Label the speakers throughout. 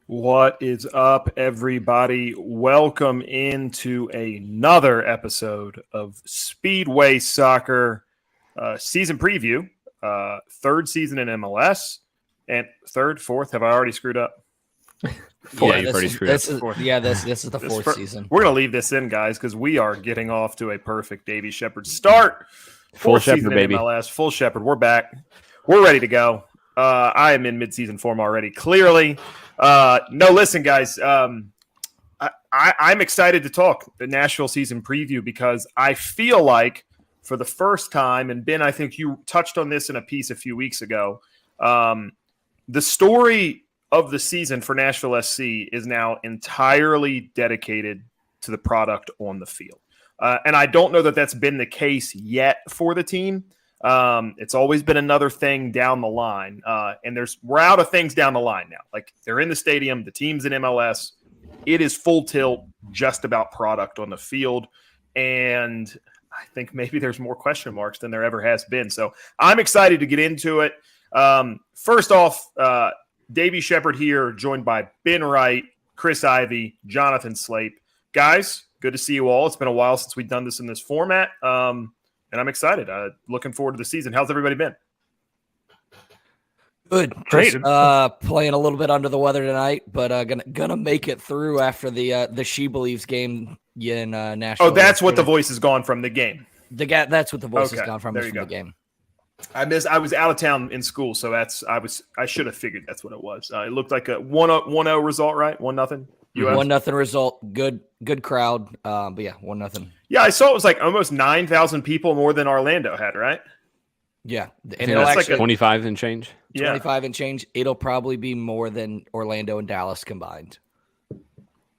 Speaker 1: What is up, everybody? Welcome into another episode of Speedway Soccer season preview. Third season in MLS. And third, fourth, have I already screwed up?
Speaker 2: Fourth. Yeah, you've already screwed up.
Speaker 3: This is the fourth season.
Speaker 1: We're going to leave this in, guys, because we are getting off to a perfect Davey Shepherd start.
Speaker 2: Full Shepherd, baby.
Speaker 1: MLS, full Shepherd. We're back. We're ready to go. I am in mid-season form already, clearly. No, listen, guys. I'm excited to talk the Nashville season preview because I feel like for the first time, and Ben, I think you touched on this in a piece a few weeks ago, the story of the season for Nashville SC is now entirely dedicated to the product on the field. And I don't know that that's been the case yet for the team. It's always been another thing down the line. And we're out of things down the line now. Like, they're in the stadium, the team's in MLS. It is full tilt, just about product on the field. And I think maybe there's more question marks than there ever has been. So I'm excited to get into it. First off, Davey Shepherd here, joined by Ben Wright, Chris Ivey, Jonathan Slape. Guys, good to see you all. It's been a while since we've done this in this format. And I'm excited. Looking forward to the season. How's everybody been?
Speaker 3: Good.
Speaker 1: Great.
Speaker 3: Playing a little bit under the weather tonight, but gonna make it through after the She Believes game in Nashville.
Speaker 1: Oh, that's what the voice has gone from the game.
Speaker 3: That's what the voice has gone from the game.
Speaker 1: I was out of town in school, so I should have figured that's what it was. It looked like a 1-0 result, right? 1-0.
Speaker 3: 1-0 result. Good crowd. But yeah, 1-0.
Speaker 1: Yeah, I saw it was like almost 9,000 people more than Orlando had, right?
Speaker 3: Yeah,
Speaker 2: and it'll actually 25 and change.
Speaker 3: 25 and change. It'll probably be more than Orlando and Dallas combined.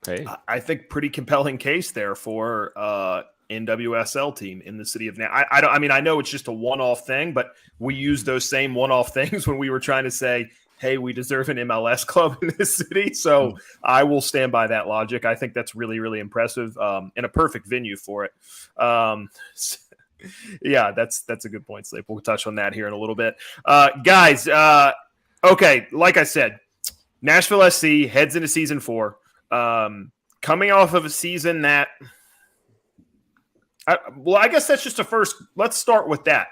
Speaker 2: Hey,
Speaker 1: I think pretty compelling case there for NWSL team in the city of Nashville. I know it's just a one-off thing, but we use those same one-off things when we were trying to say, hey, we deserve an MLS club in this city. So I will stand by that logic. I think that's really, really impressive and a perfect venue for it. Yeah, that's a good point, Slape. We'll touch on that here in a little bit. Guys, okay, like I said, Nashville SC heads into season 4. Coming off of a season that I guess that's just a first. Let's start with that.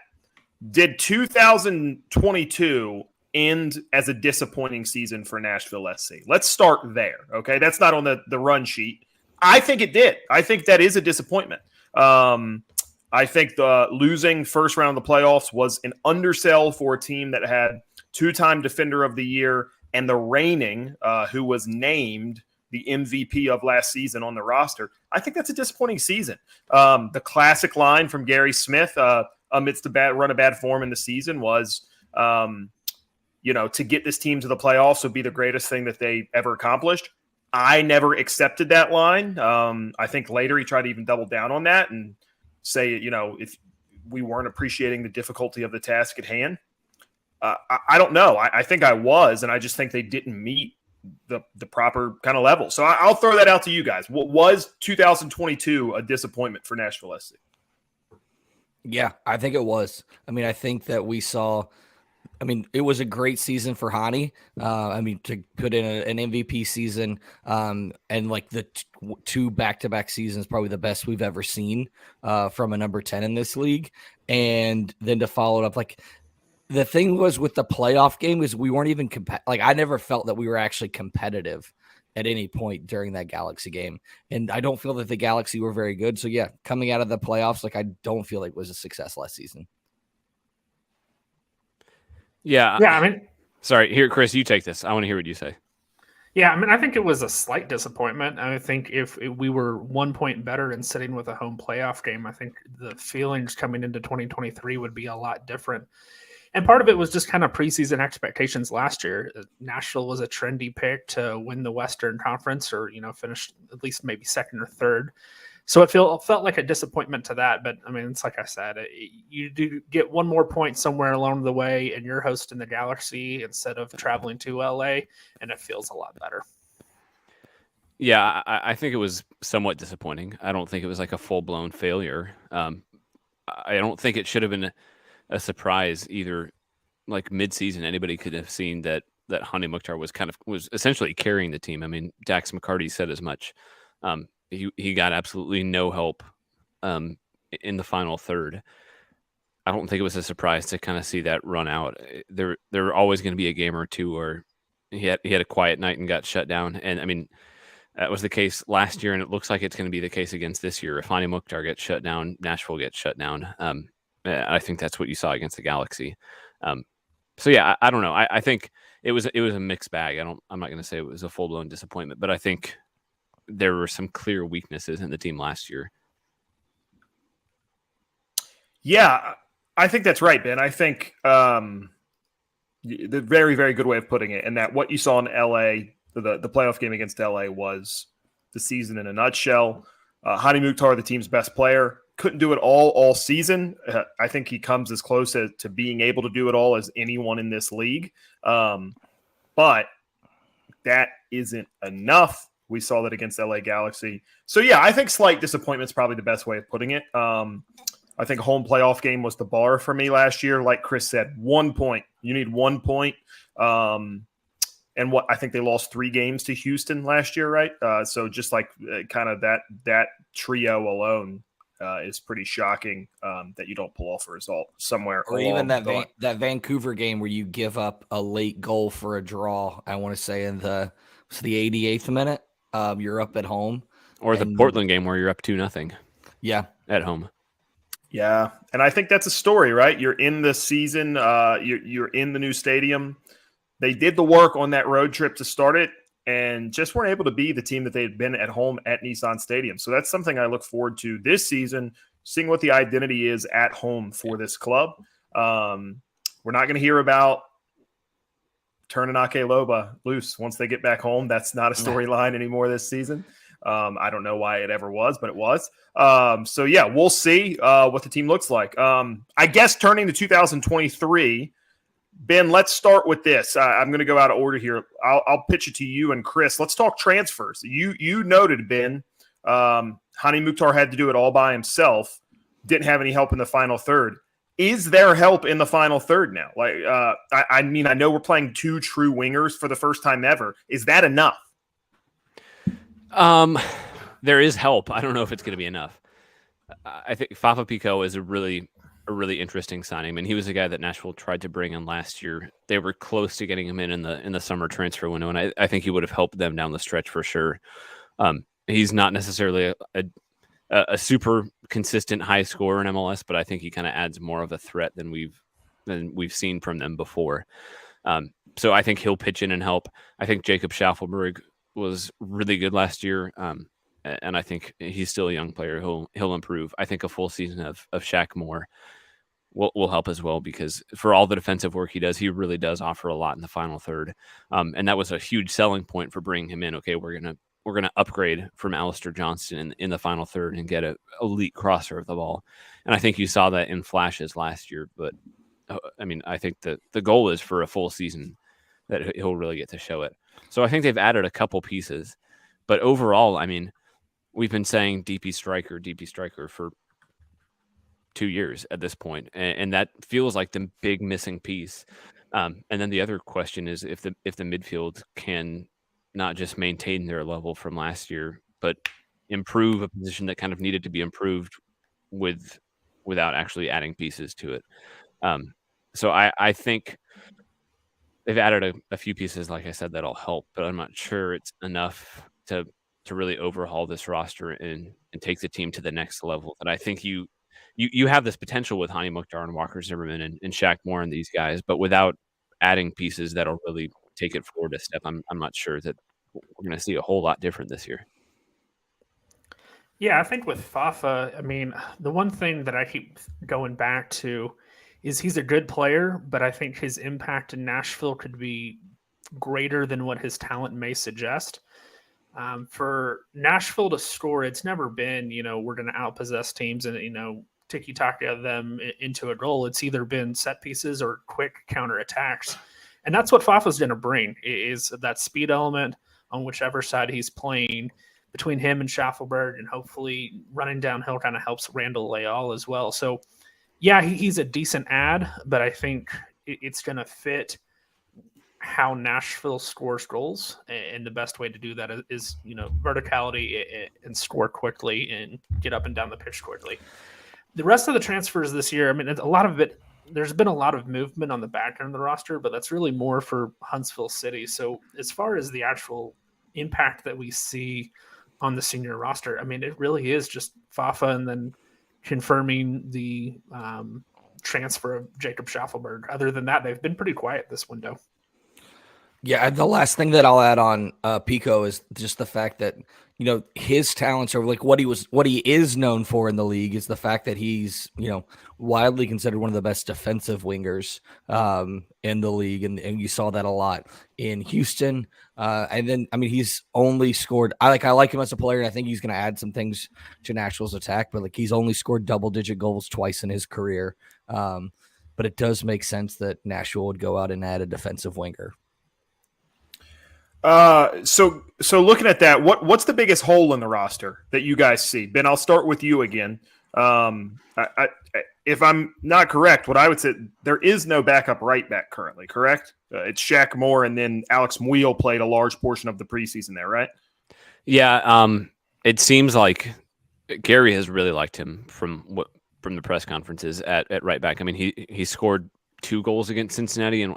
Speaker 1: Did 2022 end as a disappointing season for Nashville SC? Let's start there, okay? That's not on the run sheet. I think it did. I think that is a disappointment. I think the losing first round of the playoffs was an undersell for a team that had two-time Defender of the Year and the reigning, who was named the MVP of last season on the roster. I think that's a disappointing season. The classic line from Gary Smith amidst the run of bad form in the season was, to get this team to the playoffs would be the greatest thing that they ever accomplished. I never accepted that line. I think later he tried to even double down on that and say, if we weren't appreciating the difficulty of the task at hand. I don't know. I think I was, and I just think they didn't meet the proper kind of level. So I'll throw that out to you guys. What was 2022 a disappointment for Nashville SC?
Speaker 3: Yeah, I think it was. I think that we saw – it was a great season for Hani. To put in an MVP season and like the two back-to-back seasons, probably the best we've ever seen from a number 10 in this league. And then to follow it up, like – the thing was with the playoff game is we weren't even I never felt that we were actually competitive at any point during that Galaxy game. And I don't feel that the Galaxy were very good. So yeah, coming out of the playoffs, I don't feel like it was a success last season.
Speaker 2: Yeah. Sorry, here, Chris, you take this. I want to hear what you say.
Speaker 4: Yeah, I think it was a slight disappointment. I think if we were 1 point better and sitting with a home playoff game, I think the feelings coming into 2023 would be a lot different. And part of it was just kind of preseason expectations last year. Nashville was a trendy pick to win the Western Conference or, finish at least maybe second or third. So it felt like a disappointment to that. But, it's like I said, you do get one more point somewhere along the way and you're hosting the Galaxy instead of traveling to LA, and it feels a lot better.
Speaker 2: Yeah, I think it was somewhat disappointing. I don't think it was like a full-blown failure. I don't think it should have been a surprise either. Like mid-season, anybody could have seen that that Hani Mukhtar was essentially carrying the team. I mean, Dax McCarty said as much. He got absolutely no help in the final third. I don't think it was a surprise to kind of see that run out. There are always going to be a game or two where he had a quiet night and got shut down. And I mean, that was the case last year, and it looks like it's going to be the case against this year. If Hani Mukhtar gets shut down, Nashville gets shut down. I think that's what you saw against the Galaxy. So yeah, I don't know. I think it was a mixed bag. I'm not going to say it was a full blown disappointment, but I think there were some clear weaknesses in the team last year.
Speaker 1: Yeah, I think that's right, Ben. I think the very, very good way of putting it, and that what you saw in LA, the playoff game against LA, was the season in a nutshell. Hani Mukhtar, the team's best player, couldn't do it all season. I think he comes as close to being able to do it all as anyone in this league. But that isn't enough. We saw that against LA Galaxy. So, yeah, I think slight disappointment is probably the best way of putting it. I think home playoff game was the bar for me last year. Like Chris said, 1 point. You need 1 point. And what I think they lost 3 games to Houston last year, right? So just like kind of that trio alone is pretty shocking that you don't pull off a result somewhere.
Speaker 3: Or even that Vancouver game where you give up a late goal for a draw. I want to say in the 88th minute. You're up at home.
Speaker 2: Or the Portland game where you're up 2-0.
Speaker 3: Yeah,
Speaker 2: at home.
Speaker 1: Yeah, and I think that's a story, right? You're in the season. You're in the new stadium. They did the work on that road trip to start it and just weren't able to be the team that they had been at home at Nissan Stadium. So that's something I look forward to this season, seeing what the identity is at home for this club. We're not going to hear about turning Ake Loba loose once they get back home. That's not a storyline anymore this season. I don't know why it ever was, but it was. So, yeah, we'll see what the team looks like. I guess turning to 2023, Ben, let's start with this. I'm going to go out of order here. I'll pitch it to you and Chris. Let's talk transfers. You noted, Ben, Hani Mukhtar had to do it all by himself, didn't have any help in the final third. Is there help in the final third now? Like, I mean, I know we're playing 2 true wingers for the first time ever. Is that enough?
Speaker 2: There is help. I don't know if it's going to be enough. I think Fafa Picault is a really interesting signing. I mean, he was a guy that Nashville tried to bring in last year. They were close to getting him in the summer transfer window, and I think he would have helped them down the stretch for sure. He's not necessarily a super consistent high scorer in MLS, but I think he kind of adds more of a threat than we've seen from them before. So I think he'll pitch in and help. I think Jacob Schaffelberg was really good last year, and I think he's still a young player. He'll improve. I think a full season of Shaq Moore will help as well, because for all the defensive work he does, he really does offer a lot in the final third. And that was a huge selling point for bringing him in. Okay, we're gonna upgrade from Alistair Johnston in the final third and get an elite crosser of the ball. And I think you saw that in flashes last year. But I mean, I think that the goal is for a full season that he'll really get to show it. So I think they've added a couple pieces, but overall, I mean, we've been saying DP striker for 2 years at this point, and that feels like the big missing piece. And then the other question is if the midfield can not just maintain their level from last year, but improve a position that kind of needed to be improved without actually adding pieces to it. So I think they've added a few pieces, like I said, that'll help, but I'm not sure it's enough to really overhaul this roster and take the team to the next level. And I think you have this potential with Hani Mukhtar and Walker Zimmerman and Shaq Moore and these guys, but without adding pieces that'll really take it forward a step, I'm not sure that we're going to see a whole lot different this year.
Speaker 4: Yeah, I think with Fafa, I mean, the one thing that I keep going back to is he's a good player, but I think his impact in Nashville could be greater than what his talent may suggest. For Nashville to score, it's never been, we're going to outpossess teams and, tiki-taka them into a goal. It's either been set pieces or quick counterattacks. And that's what Fafa's going to bring, is that speed element on whichever side he's playing between him and Schaffelberg, and hopefully running downhill kind of helps Randall Leal as well. So, yeah, he's a decent ad, but I think it's going to fit how Nashville scores goals, and the best way to do that is verticality and score quickly and get up and down the pitch quickly. The rest of the transfers this year, I mean, a lot of it. There's been a lot of movement on the back end of the roster, but that's really more for Huntsville City. So as far as the actual impact that we see on the senior roster, I mean, it really is just Fafa and then confirming the transfer of Jacob Schaffelberg. Other than that, they've been pretty quiet this window.
Speaker 3: Yeah, the last thing that I'll add on Pico is just the fact that his talents are like what he is known for in the league is the fact that he's widely considered one of the best defensive wingers in the league, and you saw that a lot in Houston. And then I mean he's only scored. I like him as a player, and I think he's going to add some things to Nashville's attack. But he's only scored double-digit goals twice in his career. But it does make sense that Nashville would go out and add a defensive winger.
Speaker 1: So looking at that, what's the biggest hole in the roster that you guys see? Ben, I'll start with you again. If I'm not correct, what I would say, there is no backup right back currently, correct? It's Shaq Moore, and then Alex Muil played a large portion of the preseason there, right?
Speaker 2: Yeah. It seems like Gary has really liked him from the press conferences at right back. I mean, he scored 2 goals against Cincinnati, and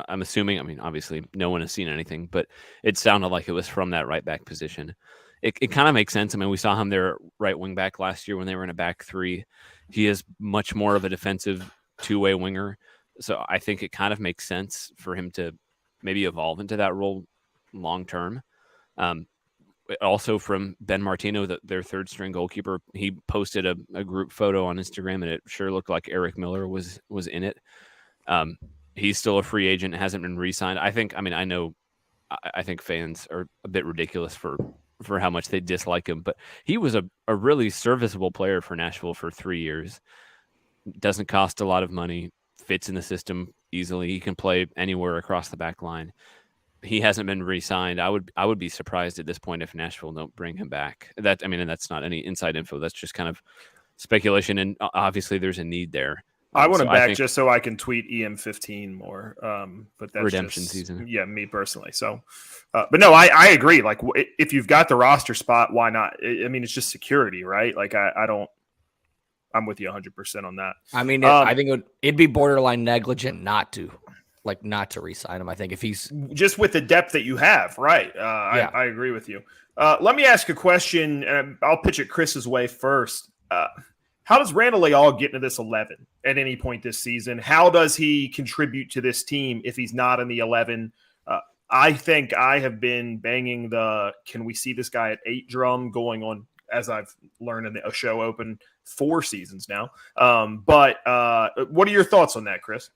Speaker 2: I'm assuming, I mean, obviously no one has seen anything, but it sounded like it was from that right back position. It kind of makes sense. I mean, we saw him there right wing back last year when they were in a back 3. He is much more of a defensive 2-way winger. So I think it kind of makes sense for him to maybe evolve into that role long term. Also from Ben Martino, their third string goalkeeper, he posted a group photo on Instagram, and it sure looked like Eric Miller was in it. He's still a free agent, hasn't been re-signed. I think fans are a bit ridiculous for how much they dislike him, but he was a really serviceable player for Nashville for 3 years. Doesn't cost a lot of money, fits in the system easily. He can play anywhere across the back line. He hasn't been re-signed. I would be surprised at this point if Nashville don't bring him back. And that's not any inside info. That's just kind of speculation, and obviously there's a need there.
Speaker 1: I want him back just so I can tweet EM15 more. But that's
Speaker 2: redemption season.
Speaker 1: Yeah, me personally. So, but no, I agree. Like, if you've got the roster spot, why not? I mean, it's just security, right? Like, I'm with you 100% on that.
Speaker 3: I mean, I think it'd be borderline negligent not to re-sign him. I think if he's
Speaker 1: just with the depth that you have, right? Yeah. I agree with you. Let me ask a question, and I'll pitch it Chris's way first. How does Randall Leal get into this 11 at any point this season? How does he contribute to this team if he's not in the 11? I think I have been banging can we see this guy at 8 drum going on, as I've learned in the show open, 4 seasons now. But what are your thoughts on that, Chris?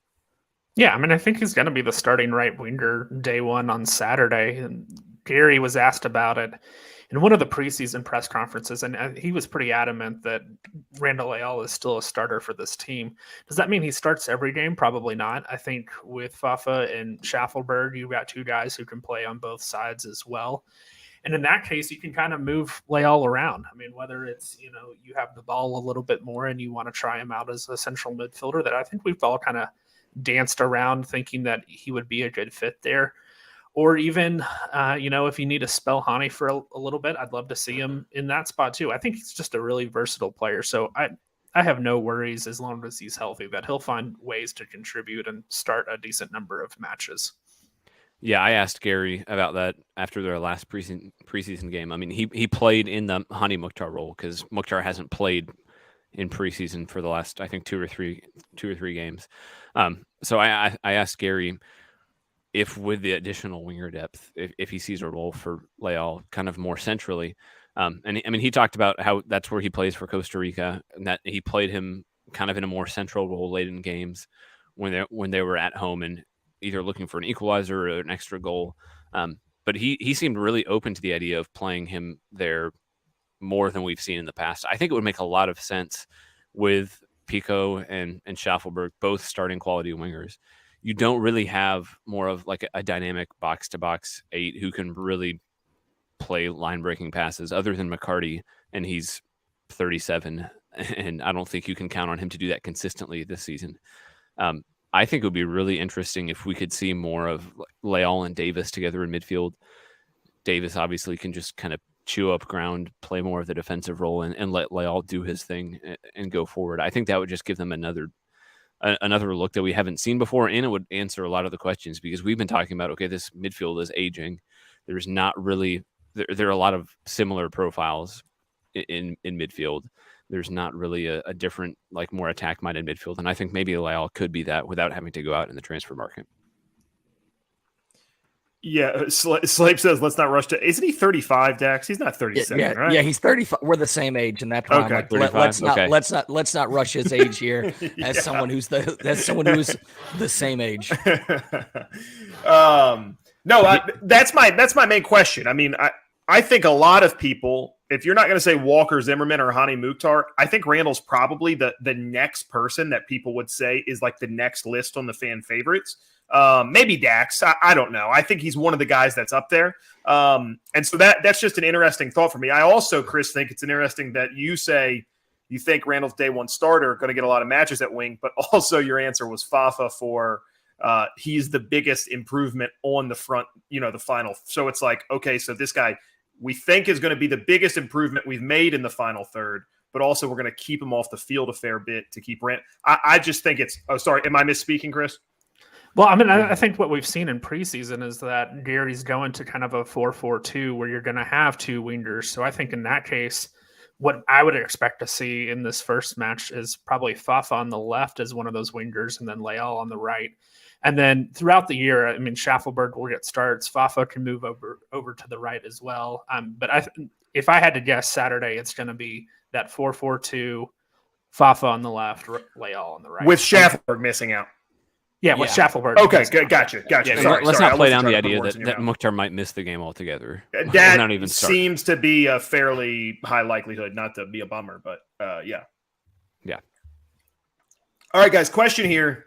Speaker 4: Yeah, I mean, I think he's going to be the starting right winger day one on Saturday. And Gary was asked about it in one of the preseason press conferences, and he was pretty adamant that Randall Leal is still a starter for this team. Does that mean he starts every game? Probably not. I think with Fafa and Schaffelberg, you've got 2 guys who can play on both sides as well. And in that case, you can kind of move Leal around. I mean, whether it's, you have the ball a little bit more and you want to try him out as a central midfielder, that I think we've all kind of danced around thinking that he would be a good fit there. Or even, if you need to spell Hani for a little bit, I'd love to see him in that spot too. I think he's just a really versatile player. So I have no worries as long as he's healthy that he'll find ways to contribute and start a decent number of matches.
Speaker 2: Yeah, I asked Gary about that after their last preseason game. I mean, he played in the Hani Mukhtar role because Mukhtar hasn't played in preseason for the last, I think, two or three games. So I asked Gary if with the additional winger depth, if he sees a role for Leal kind of more centrally. And I mean, he talked about how that's where he plays for Costa Rica, and that he played him kind of in a more central role late in games when they were at home and either looking for an equalizer or an extra goal. But he seemed really open to the idea of playing him there more than we've seen in the past. I think it would make a lot of sense with Pico and Schaffelberg, both starting quality wingers. You don't really have more of like a dynamic box-to-box 8 who can really play line-breaking passes other than McCarty, and he's 37, and I don't think you can count on him to do that consistently this season. I think it would be really interesting if we could see more of Leal and Davis together in midfield. Davis obviously can just kind of chew up ground, play more of the defensive role, and let Leal do his thing and go forward. I think that would just give them another look that we haven't seen before, and it would answer a lot of the questions, because we've been talking about, okay, this midfield is aging. There's not really there are a lot of similar profiles in midfield. There's not really a different, like, more attack-minded midfield, and I think maybe Leal could be that without having to go out in the transfer market.
Speaker 1: Yeah, Slape says, let's not rush to. Isn't he 35, Dax? He's not 37, right?
Speaker 3: Yeah, he's 35. We're the same age, and that's why I'm like, let's not rush his age here as someone who's the same age.
Speaker 1: That's my main question. I mean, I think a lot of people, if you're not going to say Walker Zimmerman or Hani Mukhtar, I think Randall's probably the next person that people would say is like the next list on the fan favorites. Maybe Dax. I don't know. I think he's one of the guys that's up there. And so that's just an interesting thought for me. I also, Chris, think it's interesting that you say you think Randall's day one starter going to get a lot of matches at wing, but also your answer was Fafa for he's the biggest improvement on the front, the final. So it's like, okay, so this guy we think is going to be the biggest improvement we've made in the final third, but also we're going to keep him off the field a fair bit to keep Rand. I just think it's – sorry, am I misspeaking, Chris?
Speaker 4: Well, I mean, I think what we've seen in preseason is that Gary's going to kind of a 4-4-2 where you're going to have two wingers. So I think in that case, what I would expect to see in this first match is probably Fafa on the left as one of those wingers and then Leal on the right. And then throughout the year, I mean, Schaffelberg will get starts. Fafa can move over to the right as well. But if I had to guess Saturday, it's going to be that 4-4-2, Fafa on the left, Leal on the right.
Speaker 1: With Schaffelberg missing out.
Speaker 4: Yeah, with Schaffelberg.
Speaker 1: Okay, gotcha.
Speaker 2: Yeah, let's not play down the idea that Mukhtar might miss the game altogether.
Speaker 1: That seems to be a fairly high likelihood, not to be a bummer, but yeah.
Speaker 2: Yeah.
Speaker 1: All right, guys, question here.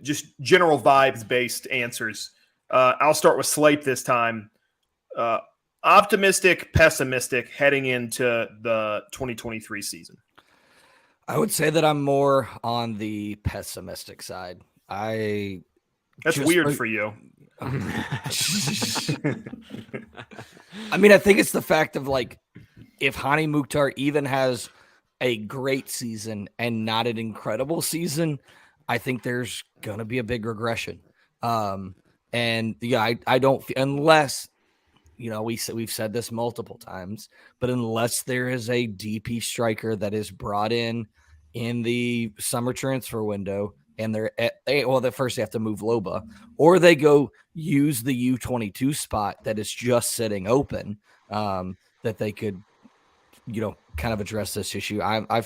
Speaker 1: Just general vibes-based answers. I'll start with Slape this time. Optimistic, pessimistic heading into the 2023 season?
Speaker 3: I would say that I'm more on the pessimistic side.
Speaker 1: That's weird for you.
Speaker 3: I mean, I think it's the fact of, like, if Hani Mukhtar even has a great season and not an incredible season, I think there's going to be a big regression. And yeah, I don't, unless, we've said this multiple times, but unless there is a DP striker that is brought in the summer transfer window, and first they have to move Loba, or they go use the U22 spot that is just sitting open, that they could, kind of address this issue. I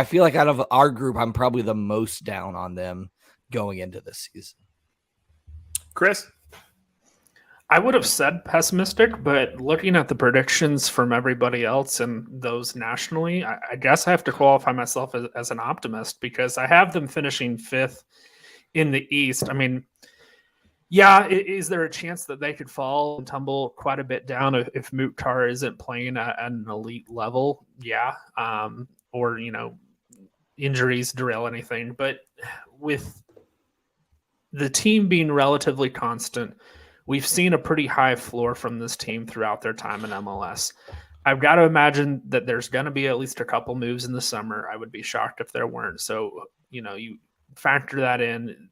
Speaker 3: feel like out of our group, I'm probably the most down on them going into this season.
Speaker 1: Chris?
Speaker 4: I would have said pessimistic, but looking at the predictions from everybody else and those nationally, I guess I have to qualify myself as an optimist, because I have them finishing fifth in the East. I mean, yeah, is there a chance that they could fall and tumble quite a bit down if Mukhtar isn't playing at an elite level? Yeah. Or, injuries derail anything. But with the team being relatively constant, we've seen a pretty high floor from this team throughout their time in MLS. I've got to imagine that there's going to be at least a couple moves in the summer. I would be shocked if there weren't. So, you factor that in,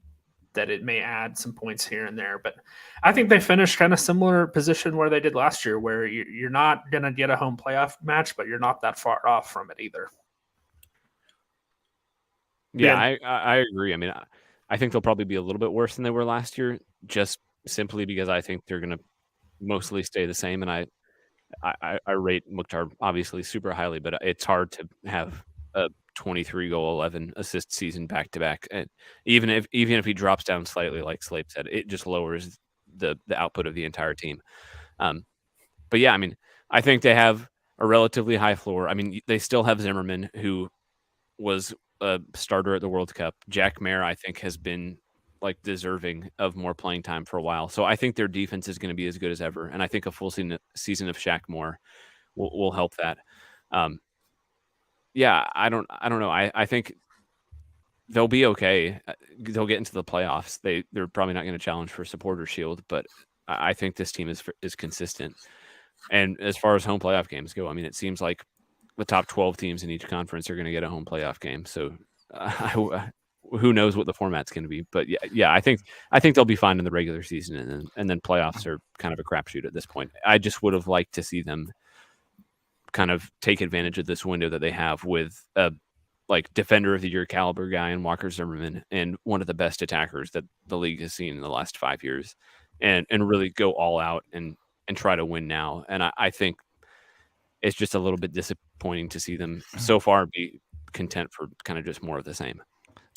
Speaker 4: that it may add some points here and there. But I think they finished kind of similar position where they did last year, where you're not going to get a home playoff match, but you're not that far off from it either.
Speaker 2: Yeah, I agree. I mean, I think they'll probably be a little bit worse than they were last year, just simply because I think they're going to mostly stay the same. And I rate Mukhtar obviously super highly, but it's hard to have a 23 goal, 11 assist season back to back. And even if he drops down slightly, like Slape said, it just lowers the output of the entire team. But yeah, I mean, I think they have a relatively high floor. I mean, they still have Zimmerman, who was a starter at the World Cup. Jack Mayer, I think, has been like deserving of more playing time for a while. So I think their defense is going to be as good as ever. And I think a full season of Shaq Moore will help that. Yeah, I don't know. I think they'll be okay. They'll get into the playoffs. They're probably not going to challenge for Supporter Shield, but I think this team is consistent. And as far as home playoff games go, I mean, it seems like the top 12 teams in each conference are going to get a home playoff game. So who knows what the format's going to be? But yeah, I think they'll be fine in the regular season, and then playoffs are kind of a crapshoot at this point. I just would have liked to see them kind of take advantage of this window that they have with a like defender of the year caliber guy in Walker Zimmerman and one of the best attackers that the league has seen in the last 5 years, and really go all out and try to win now. And I think it's just a little bit disappointing to see them so far be content for kind of just more of the same.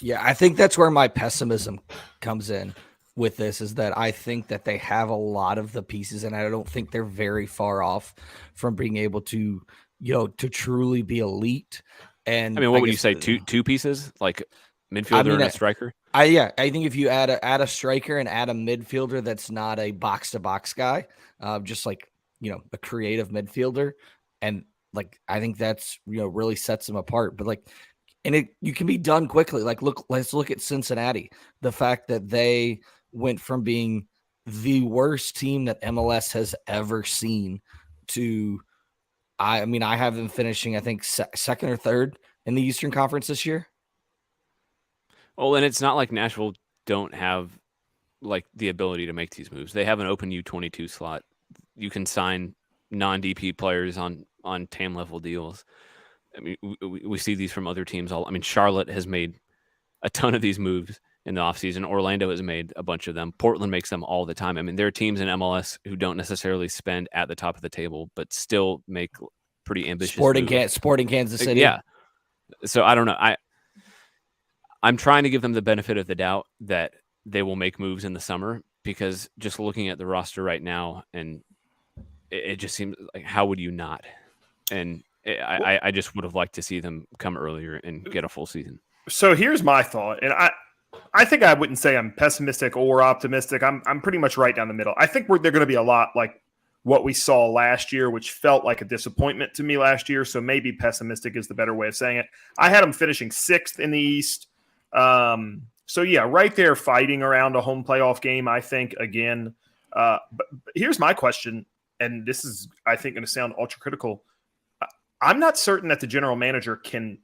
Speaker 3: Yeah, I think that's where my pessimism comes in with this, is that I think that they have a lot of the pieces, and I don't think they're very far off from being able to, to truly be elite. And
Speaker 2: I mean, what would you say? Two pieces, like midfielder and a striker?
Speaker 3: I think if you add a striker and add a midfielder that's not a box to box guy, just like, a creative midfielder, and like I think that's really sets them apart. But like, and you can be done quickly. Like, let's look at Cincinnati. The fact that they went from being the worst team that MLS has ever seen to, I have them finishing, I think, second or third in the Eastern Conference this year.
Speaker 2: Well, and it's not like Nashville don't have like the ability to make these moves. They have an open U22 slot. You can sign non-DP players on TAM level deals. I mean, we see these from other teams. Charlotte has made a ton of these moves in the offseason. Orlando has made a bunch of them. Portland makes them all the time. I mean, there are teams in MLS who don't necessarily spend at the top of the table, but still make pretty ambitious moves.
Speaker 3: Sporting Kansas City.
Speaker 2: Yeah. So I don't know. I'm trying to give them the benefit of the doubt that they will make moves in the summer, because just looking at the roster right now, and it just seems like, how would you not? And I just would have liked to see them come earlier and get a full season.
Speaker 1: So here's my thought, and I think I wouldn't say I'm pessimistic or optimistic. I'm pretty much right down the middle. I think they're going to be a lot like what we saw last year, which felt like a disappointment to me last year. So maybe pessimistic is the better way of saying it. I had them finishing 6th in the East. So yeah, right there fighting around a home playoff game, I think, again. But here's my question, and this is, I think, going to sound ultra critical. I'm not certain that the general manager can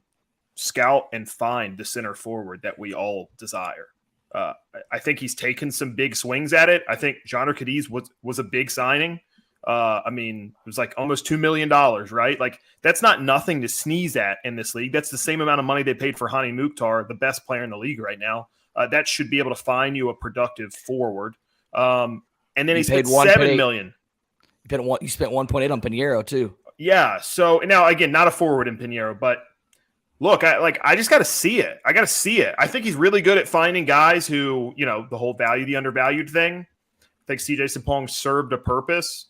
Speaker 1: scout and find the center forward that we all desire. I think he's taken some big swings at it. I think John Cadiz was a big signing. It was like almost $2 million, right? Like, that's not nothing to sneeze at in this league. That's the same amount of money they paid for Hani Mukhtar, the best player in the league right now. That should be able to find you a productive forward. And then he spent $7 million.
Speaker 3: You spent 1.8 on Pinheiro too. Yeah.
Speaker 1: So now, again, not a forward in Pinheiro, but look, I just got to see it. I got to see it. I think he's really good at finding guys who, the whole value, the undervalued thing. I think CJ Sapong served a purpose.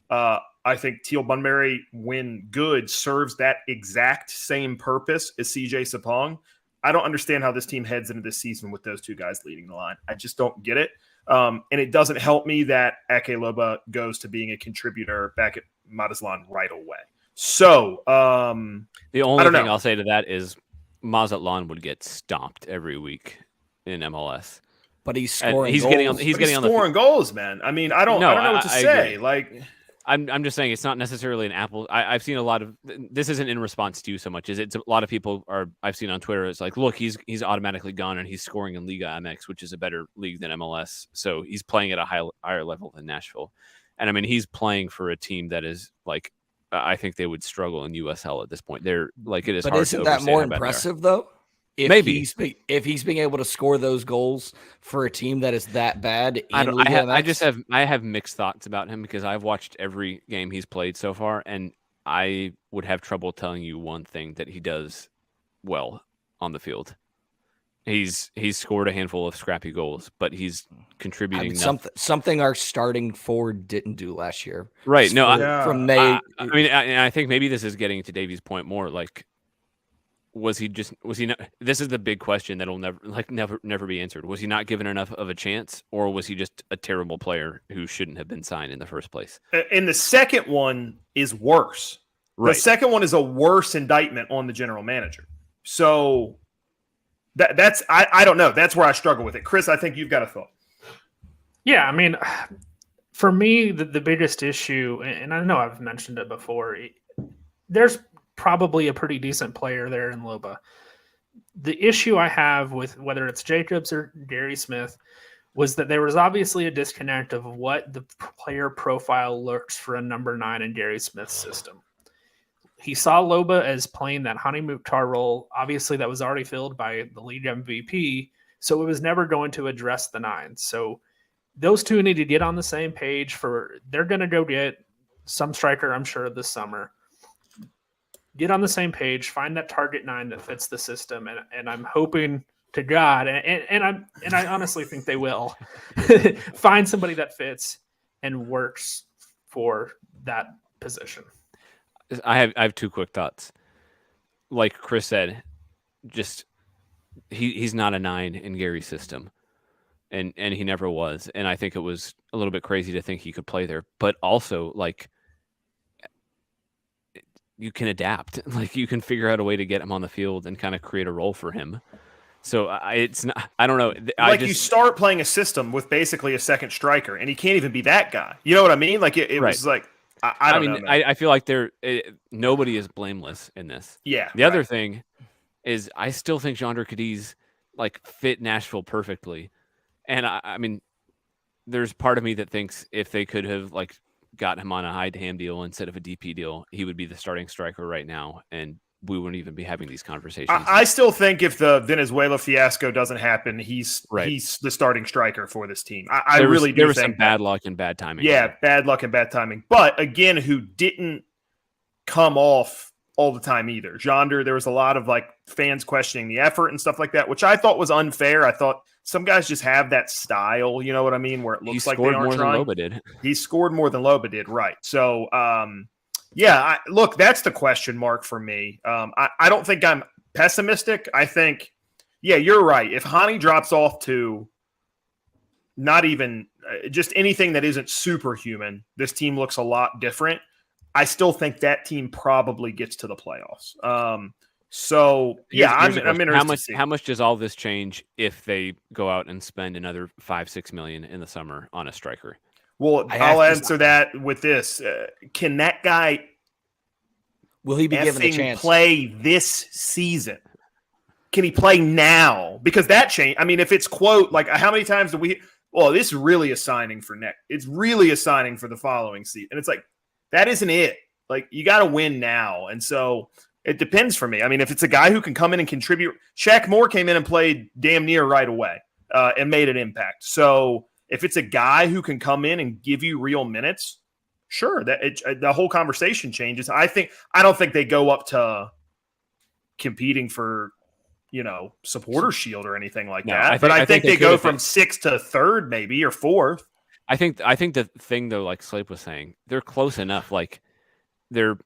Speaker 1: I think Teal Bunbury, when good, serves that exact same purpose as CJ Sapong. I don't understand how this team heads into this season with those two guys leading the line. I just don't get it. And it doesn't help me that Ake Loba goes to being a contributor back at Mazatlan right away. So
Speaker 2: the only thing I'll say to that is Mazatlan would get stomped every week in MLS.
Speaker 3: But he's scoring.
Speaker 2: He's
Speaker 3: goals.
Speaker 2: Getting on
Speaker 1: scoring goals, man. I mean, I don't know what to say.
Speaker 2: Agree. Like, I'm just saying it's not necessarily an apple. I've seen a lot of this. Isn't in response to you so much. It's a lot of people I've seen on Twitter. It's like, look, he's automatically gone and he's scoring in Liga MX, which is a better league than MLS. So he's playing at a higher level than Nashville. And I mean, he's playing for a team that is like, I think they would struggle in USL at this point. They're like, it is.
Speaker 3: But
Speaker 2: hard
Speaker 3: isn't
Speaker 2: to
Speaker 3: that more impressive though?
Speaker 2: Maybe
Speaker 3: if he's being able to score those goals for a team that is that bad.
Speaker 2: I have mixed thoughts about him, because I've watched every game he's played so far, and I would have trouble telling you one thing that he does well on the field. He's scored a handful of scrappy goals, but he's contributing
Speaker 3: something our starting forward didn't do last year.
Speaker 2: Right? No,
Speaker 3: from May.
Speaker 2: I think maybe this is getting to Davey's point more. Like, was he not? This is the big question that'll never be answered. Was he not given enough of a chance, or was he just a terrible player who shouldn't have been signed in the first place?
Speaker 1: And the second one is worse. Right. The second one is a worse indictment on the general manager. So That's I don't know. That's where I struggle with it. Chris, I think you've got a thought.
Speaker 4: Yeah, I mean, for me, the biggest issue, and I know I've mentioned it before, there's probably a pretty decent player there in Loba. The issue I have with whether it's Jacobs or Gary Smith was that there was obviously a disconnect of what the player profile looks for a number 9 in Gary Smith's system. He saw Loba as playing that Hani Mukhtar role. Obviously, that was already filled by the league MVP, so it was never going to address the 9. So those two need to get on the same page. They're going to go get some striker, I'm sure, this summer. Get on the same page, find that target 9 that fits the system, and I'm hoping to God, and I honestly think they will find somebody that fits and works for that position.
Speaker 2: I have two quick thoughts. Like Chris said, just he's not a 9 in Gary's system, and he never was. And I think it was a little bit crazy to think he could play there. But also, like, you can adapt. Like, you can figure out a way to get him on the field and kind of create a role for him. So it's not. I don't know.
Speaker 1: You start playing a system with basically a second striker, and he can't even be that guy. You know what I mean? Like it
Speaker 2: right.
Speaker 1: was like. I don't know.
Speaker 2: I feel like nobody is blameless in this.
Speaker 1: Yeah.
Speaker 2: The other thing is I still think Jandre Cadiz fit Nashville perfectly. And I mean, there's part of me that thinks if they could have got him on a high TAM deal instead of a DP deal, he would be the starting striker right now. And we wouldn't even be having these conversations.
Speaker 1: I still think if the Venezuela fiasco doesn't happen, he's the starting striker for this team. I really do think
Speaker 2: there was some bad luck and bad timing.
Speaker 1: Yeah, bad luck and bad timing. But again, who didn't come off all the time either. Jandre, there was a lot of fans questioning the effort and stuff like that, which I thought was unfair. I thought some guys just have that style, you know what I mean, where it looks like they aren't trying. He scored more than Loba did, right? So, yeah, look, that's the question mark for me. I don't think I'm pessimistic. I think, yeah, you're right. If Hani drops off to not even just anything that isn't superhuman, this team looks a lot different. I still think that team probably gets to the playoffs. So, yeah, I'm interested to see.
Speaker 2: How much does all this change if they go out and spend another $5-6 million in the summer on a striker?
Speaker 1: Well, I'll answer that with this. Can that guy
Speaker 3: will he be given a chance
Speaker 1: play this season? Can he play now? Because that change. I mean, if it's quote how many times do we? Well, this is really a signing for next. It's really a signing for the following season, and it's that isn't it. You got to win now, and so it depends for me. I mean, if it's a guy who can come in and contribute, Shaq Moore came in and played damn near right away and made an impact. So. If it's a guy who can come in and give you real minutes, sure, the whole conversation changes. I don't think they go up to competing for, supporter shield or anything like that. I think they go from 6th to 3rd, maybe, or 4th.
Speaker 2: I think the thing though, like Slape was saying, they're close enough. They're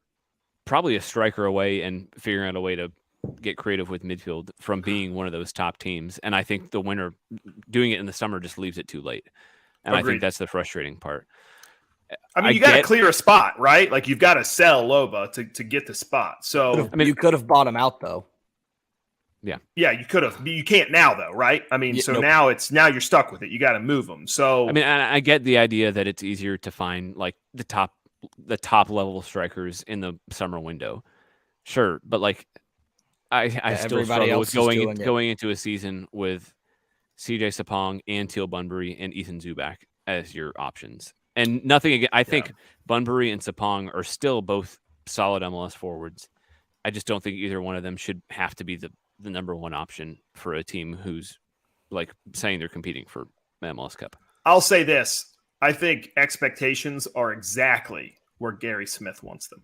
Speaker 2: probably a striker away and figuring out a way to get creative with midfield from being one of those top teams. And I think the winner doing it in the summer just leaves it too late. And
Speaker 1: Agreed.
Speaker 2: I think that's the frustrating part.
Speaker 1: I mean, you got to clear a spot, right? You've got to sell Loba to get the spot. So
Speaker 3: you could have bought him out though.
Speaker 1: Yeah, you could have. You can't now though, right? I mean, now you're stuck with it. You got to move them. So
Speaker 2: I mean, I get the idea that it's easier to find the top level strikers in the summer window. Sure, but I still struggle with going into a season with CJ Sapong and Teal Bunbury and Ethan Zubak as your options. And nothing again. I think Bunbury and Sapong are still both solid MLS forwards. I just don't think either one of them should have to be the number one option for a team who's saying they're competing for the MLS Cup.
Speaker 1: I'll say this. I think expectations are exactly where Gary Smith wants them.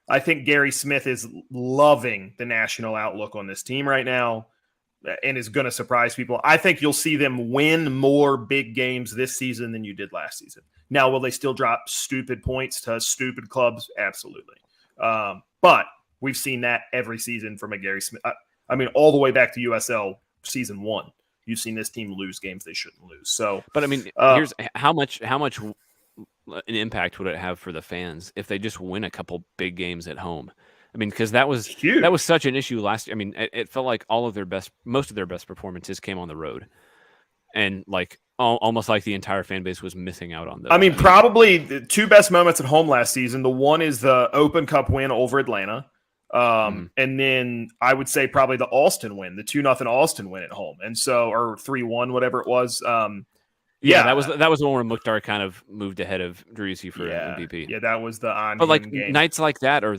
Speaker 1: I think Gary Smith is loving the national outlook on this team right now and is going to surprise people. I think you'll see them win more big games this season than you did last season. Now, will they still drop stupid points to stupid clubs? Absolutely. But we've seen that every season from a Gary Smith. I mean, all the way back to USL season 1. You've seen this team lose games they shouldn't lose. So,
Speaker 2: but I mean, here's how much an impact would it have for the fans if they just win a couple big games at home? I mean, because that was
Speaker 1: Huge.
Speaker 2: such an issue last year. I mean, it felt like most of their best performances came on the road, and like almost like the entire fan base was missing out on those.
Speaker 1: I mean, probably the two best moments at home last season. The one is the Open Cup win over Atlanta. And then I would say probably the Alston win, the 2-0 Alston win at home. And so, or 3-1, whatever it was.
Speaker 2: Yeah, that was the one where Mukhtar kind of moved ahead of Driussi for MVP.
Speaker 1: Yeah, that was the on.
Speaker 2: But like
Speaker 1: game.
Speaker 2: nights like that are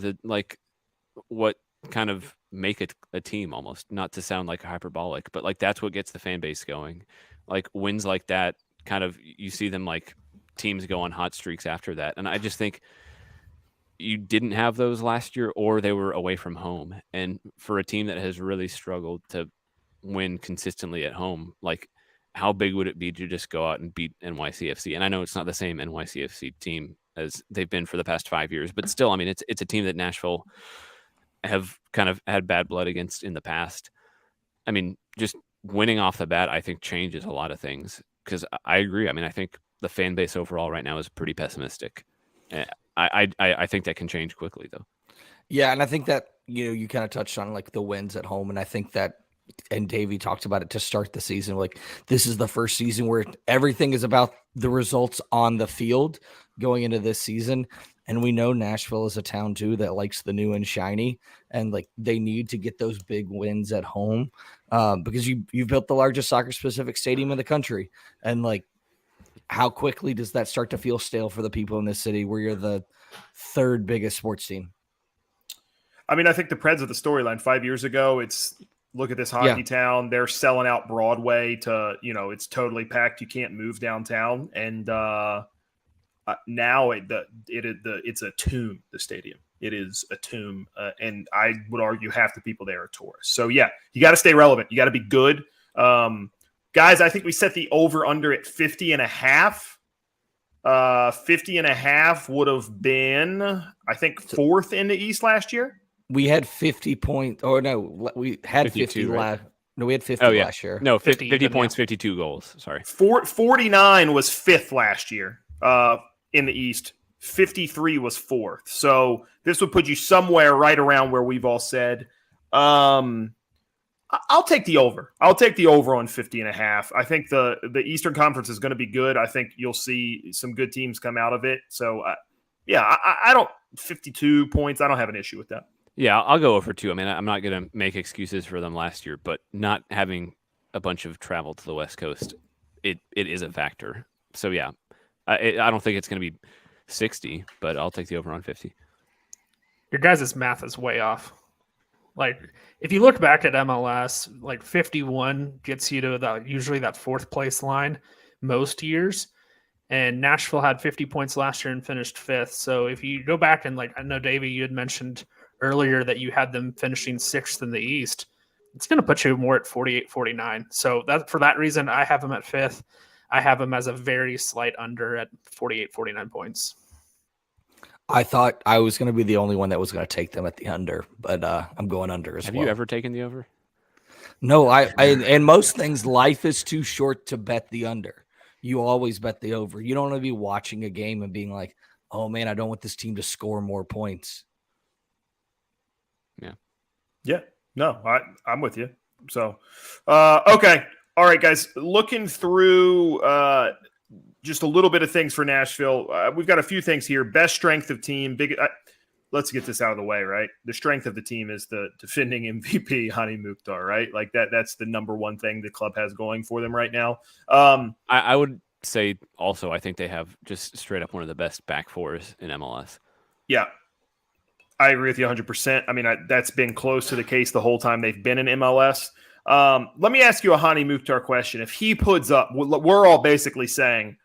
Speaker 2: what kind of make it a team almost. Not to sound like hyperbolic, but like that's what gets the fan base going. Like wins like that, kind of you see them like teams go on hot streaks after that, and I just think you didn't have those last year, or they were away from home. And for a team that has really struggled to win consistently at home, like how big would it be to just go out and beat NYCFC? And I know it's not the same NYCFC team as they've been for the past 5 years, but still, I mean, it's a team that Nashville have kind of had bad blood against in the past. I mean, just winning off the bat, I think changes a lot of things, because I agree. I mean, I think the fan base overall right now is pretty pessimistic. I think that can change quickly, though.
Speaker 3: Yeah, and I think that, you kind of touched on like the wins at home, and I think that, and Davey talked about it to start the season, like this is the first season where everything is about the results on the field going into this season. And we know Nashville is a town too that likes the new and shiny, and like they need to get those big wins at home because you've built the largest soccer specific stadium in the country, and like how quickly does that start to feel stale for the people in this city where you're the third biggest sports team?
Speaker 1: I mean, I think the Preds are the storyline. 5 years ago, it's look at this hockey town. They're selling out Broadway to, it's totally packed. You can't move downtown. And now it's a tomb, the stadium. It is a tomb. And I would argue half the people there are tourists. So, yeah, you got to stay relevant. You got to be good. Guys, I think we set the over-under at 50.5. 50.5 would have been, I think, fourth in the East last year.
Speaker 3: We had 50 points. Oh, no, we had 50 last. No, we had 50 last year.
Speaker 2: No, 50 points, 52 goals. Sorry.
Speaker 1: 49 was fifth last year in the East. 53 was fourth. So this would put you somewhere right around where we've all said. I'll take the over. I'll take the over on 50.5. I think the Eastern Conference is going to be good. I think you'll see some good teams come out of it. So, I don't – 52 points, I don't have an issue with that.
Speaker 2: Yeah, I'll go over too. I mean, I'm not going to make excuses for them last year, but not having a bunch of travel to the West Coast, it is a factor. So, yeah, I don't think it's going to be 60, but I'll take the over on 50.
Speaker 4: Your guys' math is way off. Like, if you look back at MLS, like 51 gets you to usually that fourth place line most years. And Nashville had 50 points last year and finished fifth. So if you go back and I know, Davey, you had mentioned earlier that you had them finishing sixth in the East. It's going to put you more at 48, 49. So for that reason, I have them at fifth. I have them as a very slight under at 48, 49 points.
Speaker 3: I thought I was going to be the only one that was going to take them at the under, but I'm going under as well.
Speaker 2: Have you ever taken the over?
Speaker 3: No, I and most things, life is too short to bet the under. You always bet the over. You don't want to be watching a game and being like, oh, man, I don't want this team to score more points.
Speaker 2: Yeah.
Speaker 1: Yeah. No, I'm with you. So, okay. All right, guys. Looking through just a little bit of things for Nashville. We've got a few things here. Best strength of team. Let's get this out of the way, right? The strength of the team is the defending MVP, Hani Mukhtar, right? Like that's the number one thing the club has going for them right now.
Speaker 2: I would say also I think they have just straight up one of the best back fours in MLS.
Speaker 1: Yeah. I agree with you 100%. I mean, that's been close to the case the whole time they've been in MLS. Let me ask you a Hani Mukhtar question. If he puts up, we're all basically saying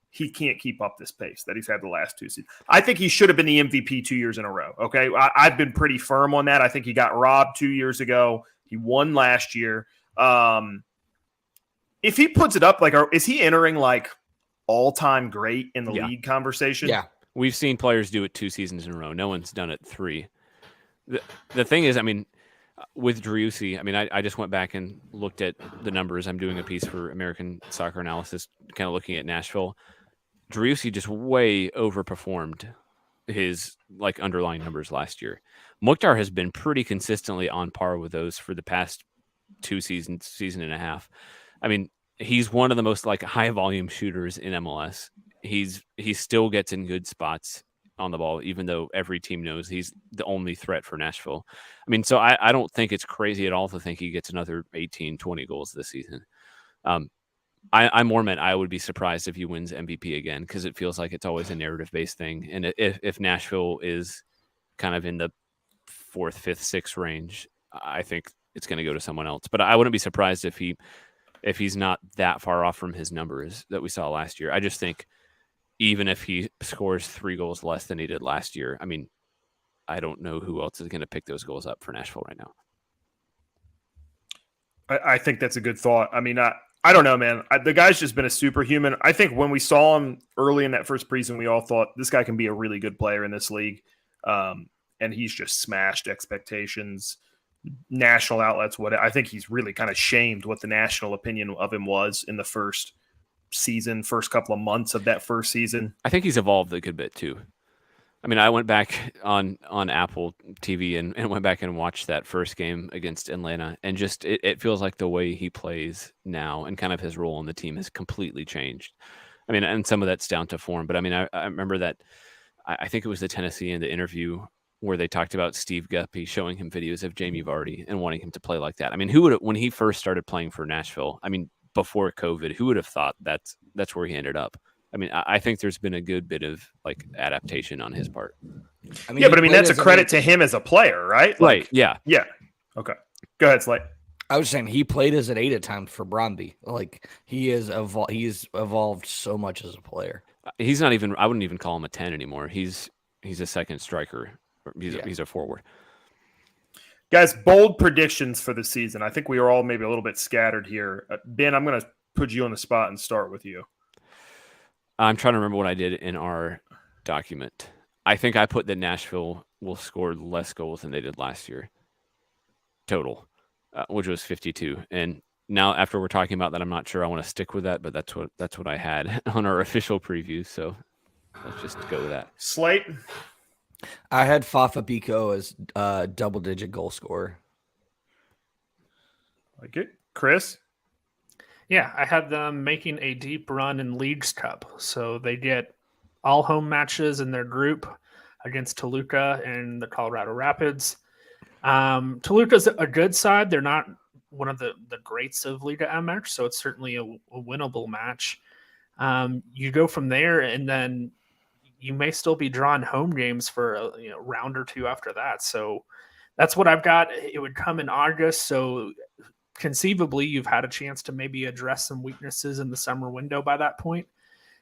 Speaker 1: he can't keep up this pace that he's had the last two seasons. I think he should have been the MVP 2 years in a row. Okay. I've been pretty firm on that. I think he got robbed 2 years ago. He won last year. If he puts it up, is he entering all-time great in the league conversation?
Speaker 3: Yeah.
Speaker 2: We've seen players do it 2 seasons in a row. No one's done it 3. The thing is, I mean, with Driussi, I mean, I just went back and looked at the numbers. I'm doing a piece for American Soccer Analysis, kind of looking at Nashville. Driussi just way overperformed his like underlying numbers last year. Mukhtar has been pretty consistently on par with those for the past 2 seasons, season and a half. I mean, he's one of the most like high volume shooters in MLS. He still gets in good spots on the ball, even though every team knows he's the only threat for Nashville. I mean, so I don't think it's crazy at all to think he gets another 18, 20 goals this season. I more meant I would be surprised if he wins MVP again, because it feels like it's always a narrative-based thing. And if Nashville is kind of in the 4th, 5th, 6th range, I think it's going to go to someone else. But I wouldn't be surprised if he's not that far off from his numbers that we saw last year. I just think even if he scores 3 goals less than he did last year, I mean, I don't know who else is going to pick those goals up for Nashville right now.
Speaker 1: I think that's a good thought. I mean, I don't know, man. The guy's just been a superhuman. I think when we saw him early in that first preseason, we all thought this guy can be a really good player in this league. And he's just smashed expectations, national outlets. I think he's really kind of shamed what the national opinion of him was in the first couple of months of that first season.
Speaker 2: I think he's evolved a good bit too. I mean, I went back on Apple TV and went back and watched that first game against Atlanta, and just it feels like the way he plays now and kind of his role in the team has completely changed. I mean, and some of that's down to form, but I mean, I remember that I think it was the Tennessee in the interview where they talked about Steve Guppy showing him videos of Jamie Vardy and wanting him to play like that. I mean, who would, when he first started playing for Nashville, I mean, before COVID, who would have thought that's where he ended up? I mean, I think there's been a good bit of like adaptation on his part.
Speaker 1: I mean, yeah, but I mean, that's a credit to him as a player, right? Like,
Speaker 2: right. Yeah.
Speaker 1: Yeah. Okay. Go ahead, Slate.
Speaker 3: I was saying he played as an 8 at times for Bromby. Like he's evolved so much as a player.
Speaker 2: He's not even, I wouldn't even call him a 10 anymore. He's a second striker. He's a forward.
Speaker 1: Guys, bold predictions for the season. I think we are all maybe a little bit scattered here. Ben, I'm going to put you on the spot and start with you.
Speaker 2: I'm trying to remember what I did in our document. I think I put that Nashville will score less goals than they did last year, total, which was 52. And now, after we're talking about that, I'm not sure I want to stick with that, but that's what I had on our official preview. So let's just go with that.
Speaker 1: Slate.
Speaker 3: I had Fafa Pico as double-digit goal scorer.
Speaker 1: Like it, Chris.
Speaker 4: Yeah, I had them making a deep run in Leagues Cup. So they get all home matches in their group against Toluca and the Colorado Rapids. Toluca's a good side. They're not one of the greats of Liga MX, so it's certainly a winnable match. You go from there, and then you may still be drawing home games for a round or two after that. So that's what I've got. It would come in August, so conceivably you've had a chance to maybe address some weaknesses in the summer window by that point.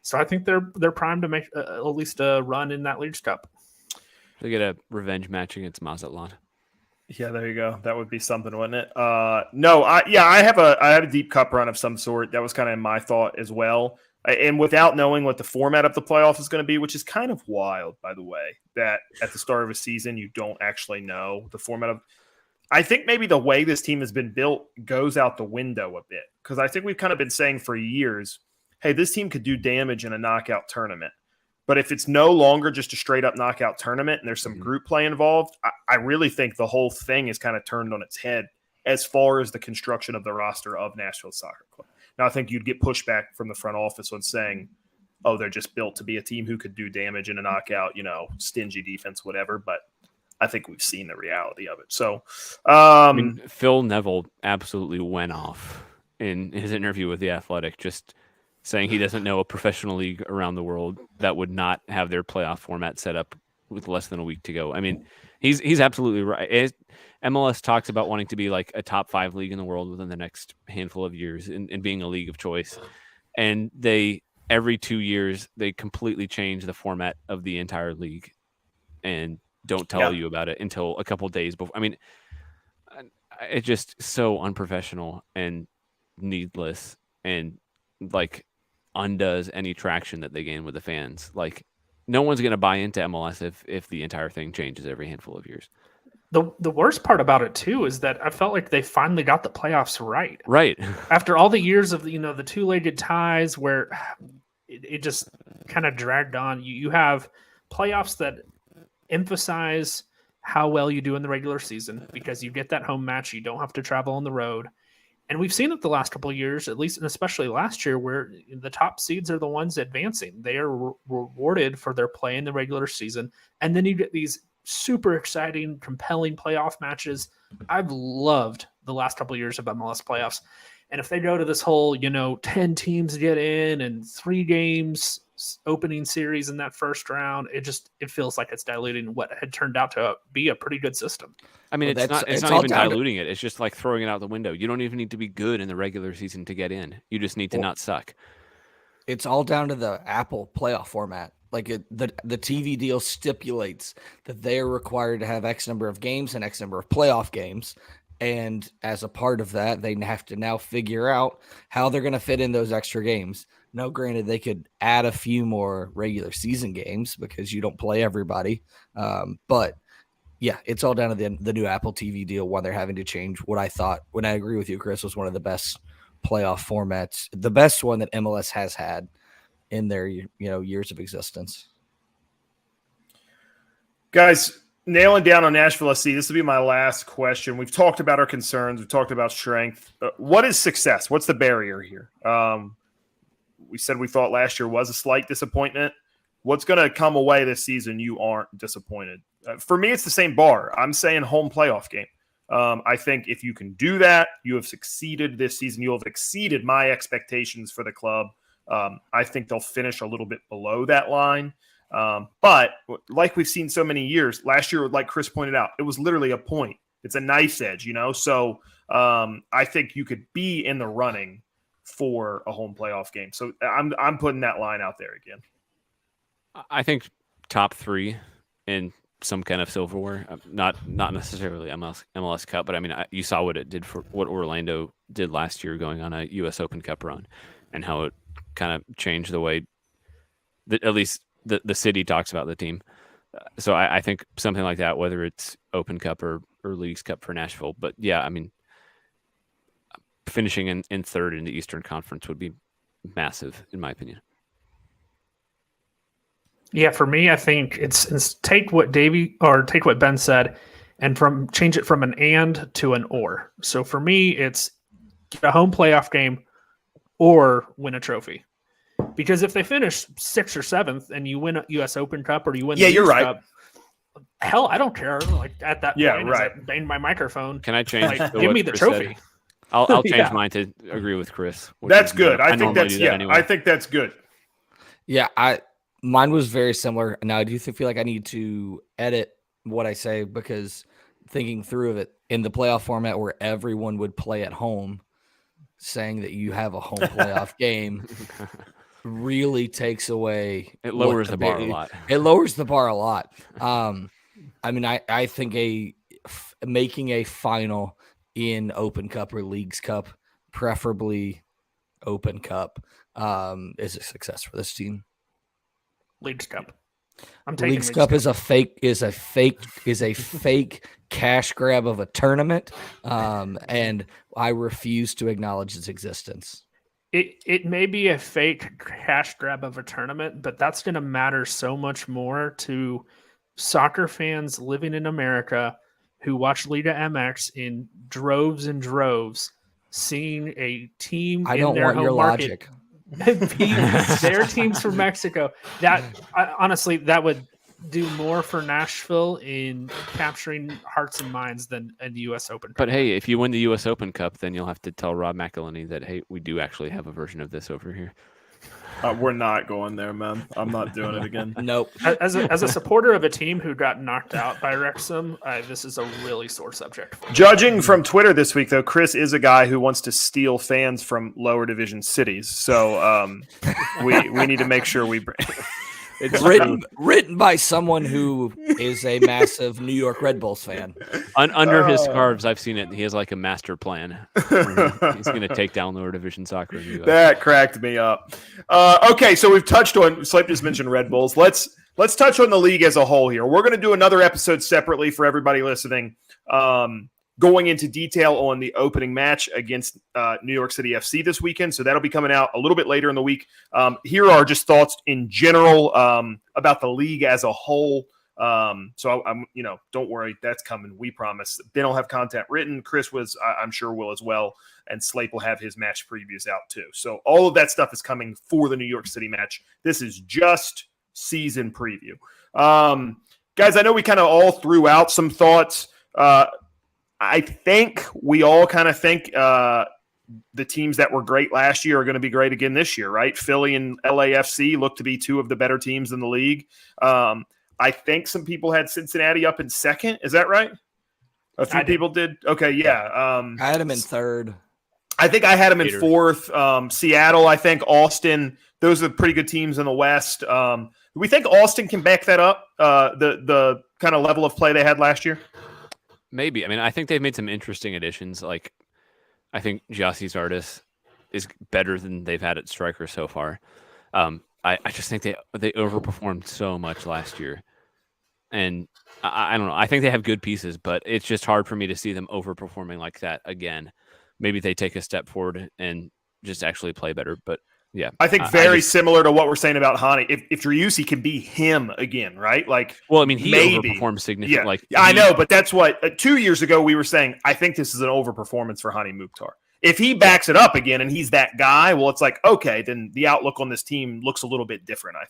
Speaker 4: So I think they're primed to make at least a run in that Leagues Cup.
Speaker 2: They get a revenge match against Mazatlan.
Speaker 1: Yeah, there you go. That would be something, wouldn't it? I have a deep cup run of some sort. That was kind of my thought as well. And without knowing what the format of the playoff is going to be, which is kind of wild, by the way, that at the start of a season you don't actually know the format of. I think maybe the way this team has been built goes out the window a bit, because I think we've kind of been saying for years, hey, this team could do damage in a knockout tournament. But if it's no longer just a straight up knockout tournament and there's some group play involved, I really think the whole thing is kind of turned on its head as far as the construction of the roster of Nashville Soccer Club. Now, I think you'd get pushback from the front office on saying, oh, they're just built to be a team who could do damage in a knockout, stingy defense, whatever. But I think we've seen the reality of it. So,
Speaker 2: Phil Neville absolutely went off in his interview with The Athletic, just saying he doesn't know a professional league around the world that would not have their playoff format set up with less than a week to go. I mean, he's absolutely right. MLS talks about wanting to be like a top 5 league in the world within the next handful of years and being a league of choice. And every 2 years, they completely change the format of the entire league and don't tell you about it until a couple days before. I mean, it's just so unprofessional and needless and like undoes any traction that they gain with the fans. Like, no one's going to buy into MLS if the entire thing changes every handful of years.
Speaker 4: The worst part about it too is that I felt like they finally got the playoffs right.
Speaker 2: Right.
Speaker 4: After all the years of the two-legged ties where it just kind of dragged on. You have playoffs that emphasize how well you do in the regular season because you get that home match. You don't have to travel on the road. And we've seen it the last couple of years, at least, and especially last year, where the top seeds are the ones advancing. They are rewarded for their play in the regular season. And then you get these super exciting, compelling playoff matches. I've loved the last couple of years of MLS playoffs. And if they go to this whole, 10 teams get in and 3 games opening series in that first round, it feels like it's diluting what had turned out to be a pretty good system.
Speaker 2: I mean, it's not even diluting it. It's just like throwing it out the window. You don't even need to be good in the regular season to get in. You just need to not suck.
Speaker 3: It's all down to the Apple playoff format. Like the TV deal stipulates that they are required to have X number of games and X number of playoff games. And as a part of that, they have to now figure out how they're going to fit in those extra games. Now, granted, they could add a few more regular season games because you don't play everybody. But yeah, it's all down to the new Apple TV deal, why they're having to change what I thought, when I agree with you, Chris, was one of the best playoff formats, the best one that MLS has had in their years of existence.
Speaker 1: Guys, nailing down on Nashville SC, this will be my last question. We've talked about our concerns. We've talked about strength. What is success? What's the barrier here? We said we thought last year was a slight disappointment. What's going to come away this season you aren't disappointed? For me, it's the same bar. I'm saying home playoff game. I think if you can do that, you have succeeded this season. You have exceeded my expectations for the club. I think they'll finish a little bit below that line. But like we've seen so many years, last year, like Chris pointed out, it was literally a point. It's a knife's edge, So I think you could be in the running for a home playoff game. So I'm putting that line out there again.
Speaker 2: I think top 3 in some kind of silverware, not necessarily MLS Cup, but I mean, you saw what it did for what Orlando did last year going on a U.S. Open Cup run and how it kind of changed the way that at least the city talks about the team. So I think something like that, whether it's Open Cup or Leagues Cup for Nashville. But yeah, I mean, finishing in third in the Eastern Conference would be massive, in my opinion.
Speaker 4: Yeah, for me, I think it's take what Ben said and change it from an and to an or. So for me, it's get a home playoff game or win a trophy. Because if they finish 6th or 7th and you win a U.S. Open Cup or you win the
Speaker 1: you're right.
Speaker 4: Cup, hell, I don't care. Like at that point,
Speaker 1: right.
Speaker 4: I banged my microphone.
Speaker 2: Can I change?
Speaker 4: Give me the trophy.
Speaker 2: Said? I'll change mine to agree with Chris.
Speaker 1: That's good. I think that's good.
Speaker 3: Yeah, mine was very similar. Now I do feel like I need to edit what I say because thinking through of it in the playoff format where everyone would play at home, saying that you have a home playoff game really takes away.
Speaker 2: It lowers the bar a lot.
Speaker 3: It lowers the bar a lot. I mean, I think making a final in Open Cup or Leagues Cup, preferably Open Cup, is a success for this team.
Speaker 4: Leagues Cup.
Speaker 3: Leagues Cup is a fake cash grab of a tournament, and I refuse to acknowledge its existence.
Speaker 4: It may be a fake cash grab of a tournament, but that's going to matter so much more to soccer fans living in America who watch Liga MX in droves and droves, seeing a team
Speaker 3: I
Speaker 4: in
Speaker 3: don't
Speaker 4: their
Speaker 3: want
Speaker 4: home
Speaker 3: your
Speaker 4: market
Speaker 3: logic.
Speaker 4: their teams from Mexico. Honestly, that would do more for Nashville in capturing hearts and minds than a U.S. Open Cup.
Speaker 2: But hey, if you win the U.S. Open Cup, then you'll have to tell Rob McElhenney that, hey, we do actually have a version of this over here.
Speaker 1: We're not going there, man. I'm not doing it again.
Speaker 3: Nope.
Speaker 4: As a supporter of a team who got knocked out by Wrexham, this is a really sore subject.
Speaker 1: Judging from Twitter this week, though, Chris is a guy who wants to steal fans from lower division cities. So we need to make sure we bring.
Speaker 3: It's written by someone who is a massive New York Red Bulls fan.
Speaker 2: Under his scarves, I've seen it. He has like a master plan. He's going to take down lower division soccer in the US.
Speaker 1: That cracked me up. Okay, so we've touched on. Slape just mentioned Red Bulls. Let's touch on the league as a whole here. We're going to do another episode separately for everybody listening, going into detail on the opening match against New York City FC this weekend. So that'll be coming out a little bit later in the week. Here are just thoughts in general about the league as a whole. So I'm, don't worry, that's coming. We promise. Ben will have content written. Chris I'm sure will as well. And Slape will have his match previews out too. So all of that stuff is coming for the New York City match. This is just season preview. Guys, I know we kind of all threw out some thoughts. I think we all kind of think the teams that were great last year are going to be great again this year, right? Philly and LAFC look to be two of the better teams in the league. I think some people had Cincinnati up in second. Is that right? A few people did. Okay, yeah.
Speaker 3: I had them in third.
Speaker 1: I think I had them in fourth. Seattle, I think Austin. Those are pretty good teams in the West. Do we think Austin can back that up? The kind of level of play they had last year.
Speaker 2: Maybe. I mean, I think they've made some interesting additions. Like, I think Gyasi Zardes is better than they've had at striker so far. I just think they overperformed so much last year. And I don't know. I think they have good pieces, but it's just hard for me to see them overperforming like that again. Maybe they take a step forward and just actually play better. But yeah,
Speaker 1: I think very similar to what we're saying about Hani. If Driussi can be him again, right? Like,
Speaker 2: well, I mean, he overperformed significantly.
Speaker 1: Yeah.
Speaker 2: Like,
Speaker 1: I know, but that's what 2 years ago we were saying. I think this is an overperformance for Hani Mukhtar. If he backs it up again and he's that guy, well, it's like, okay, then the outlook on this team looks a little bit different, I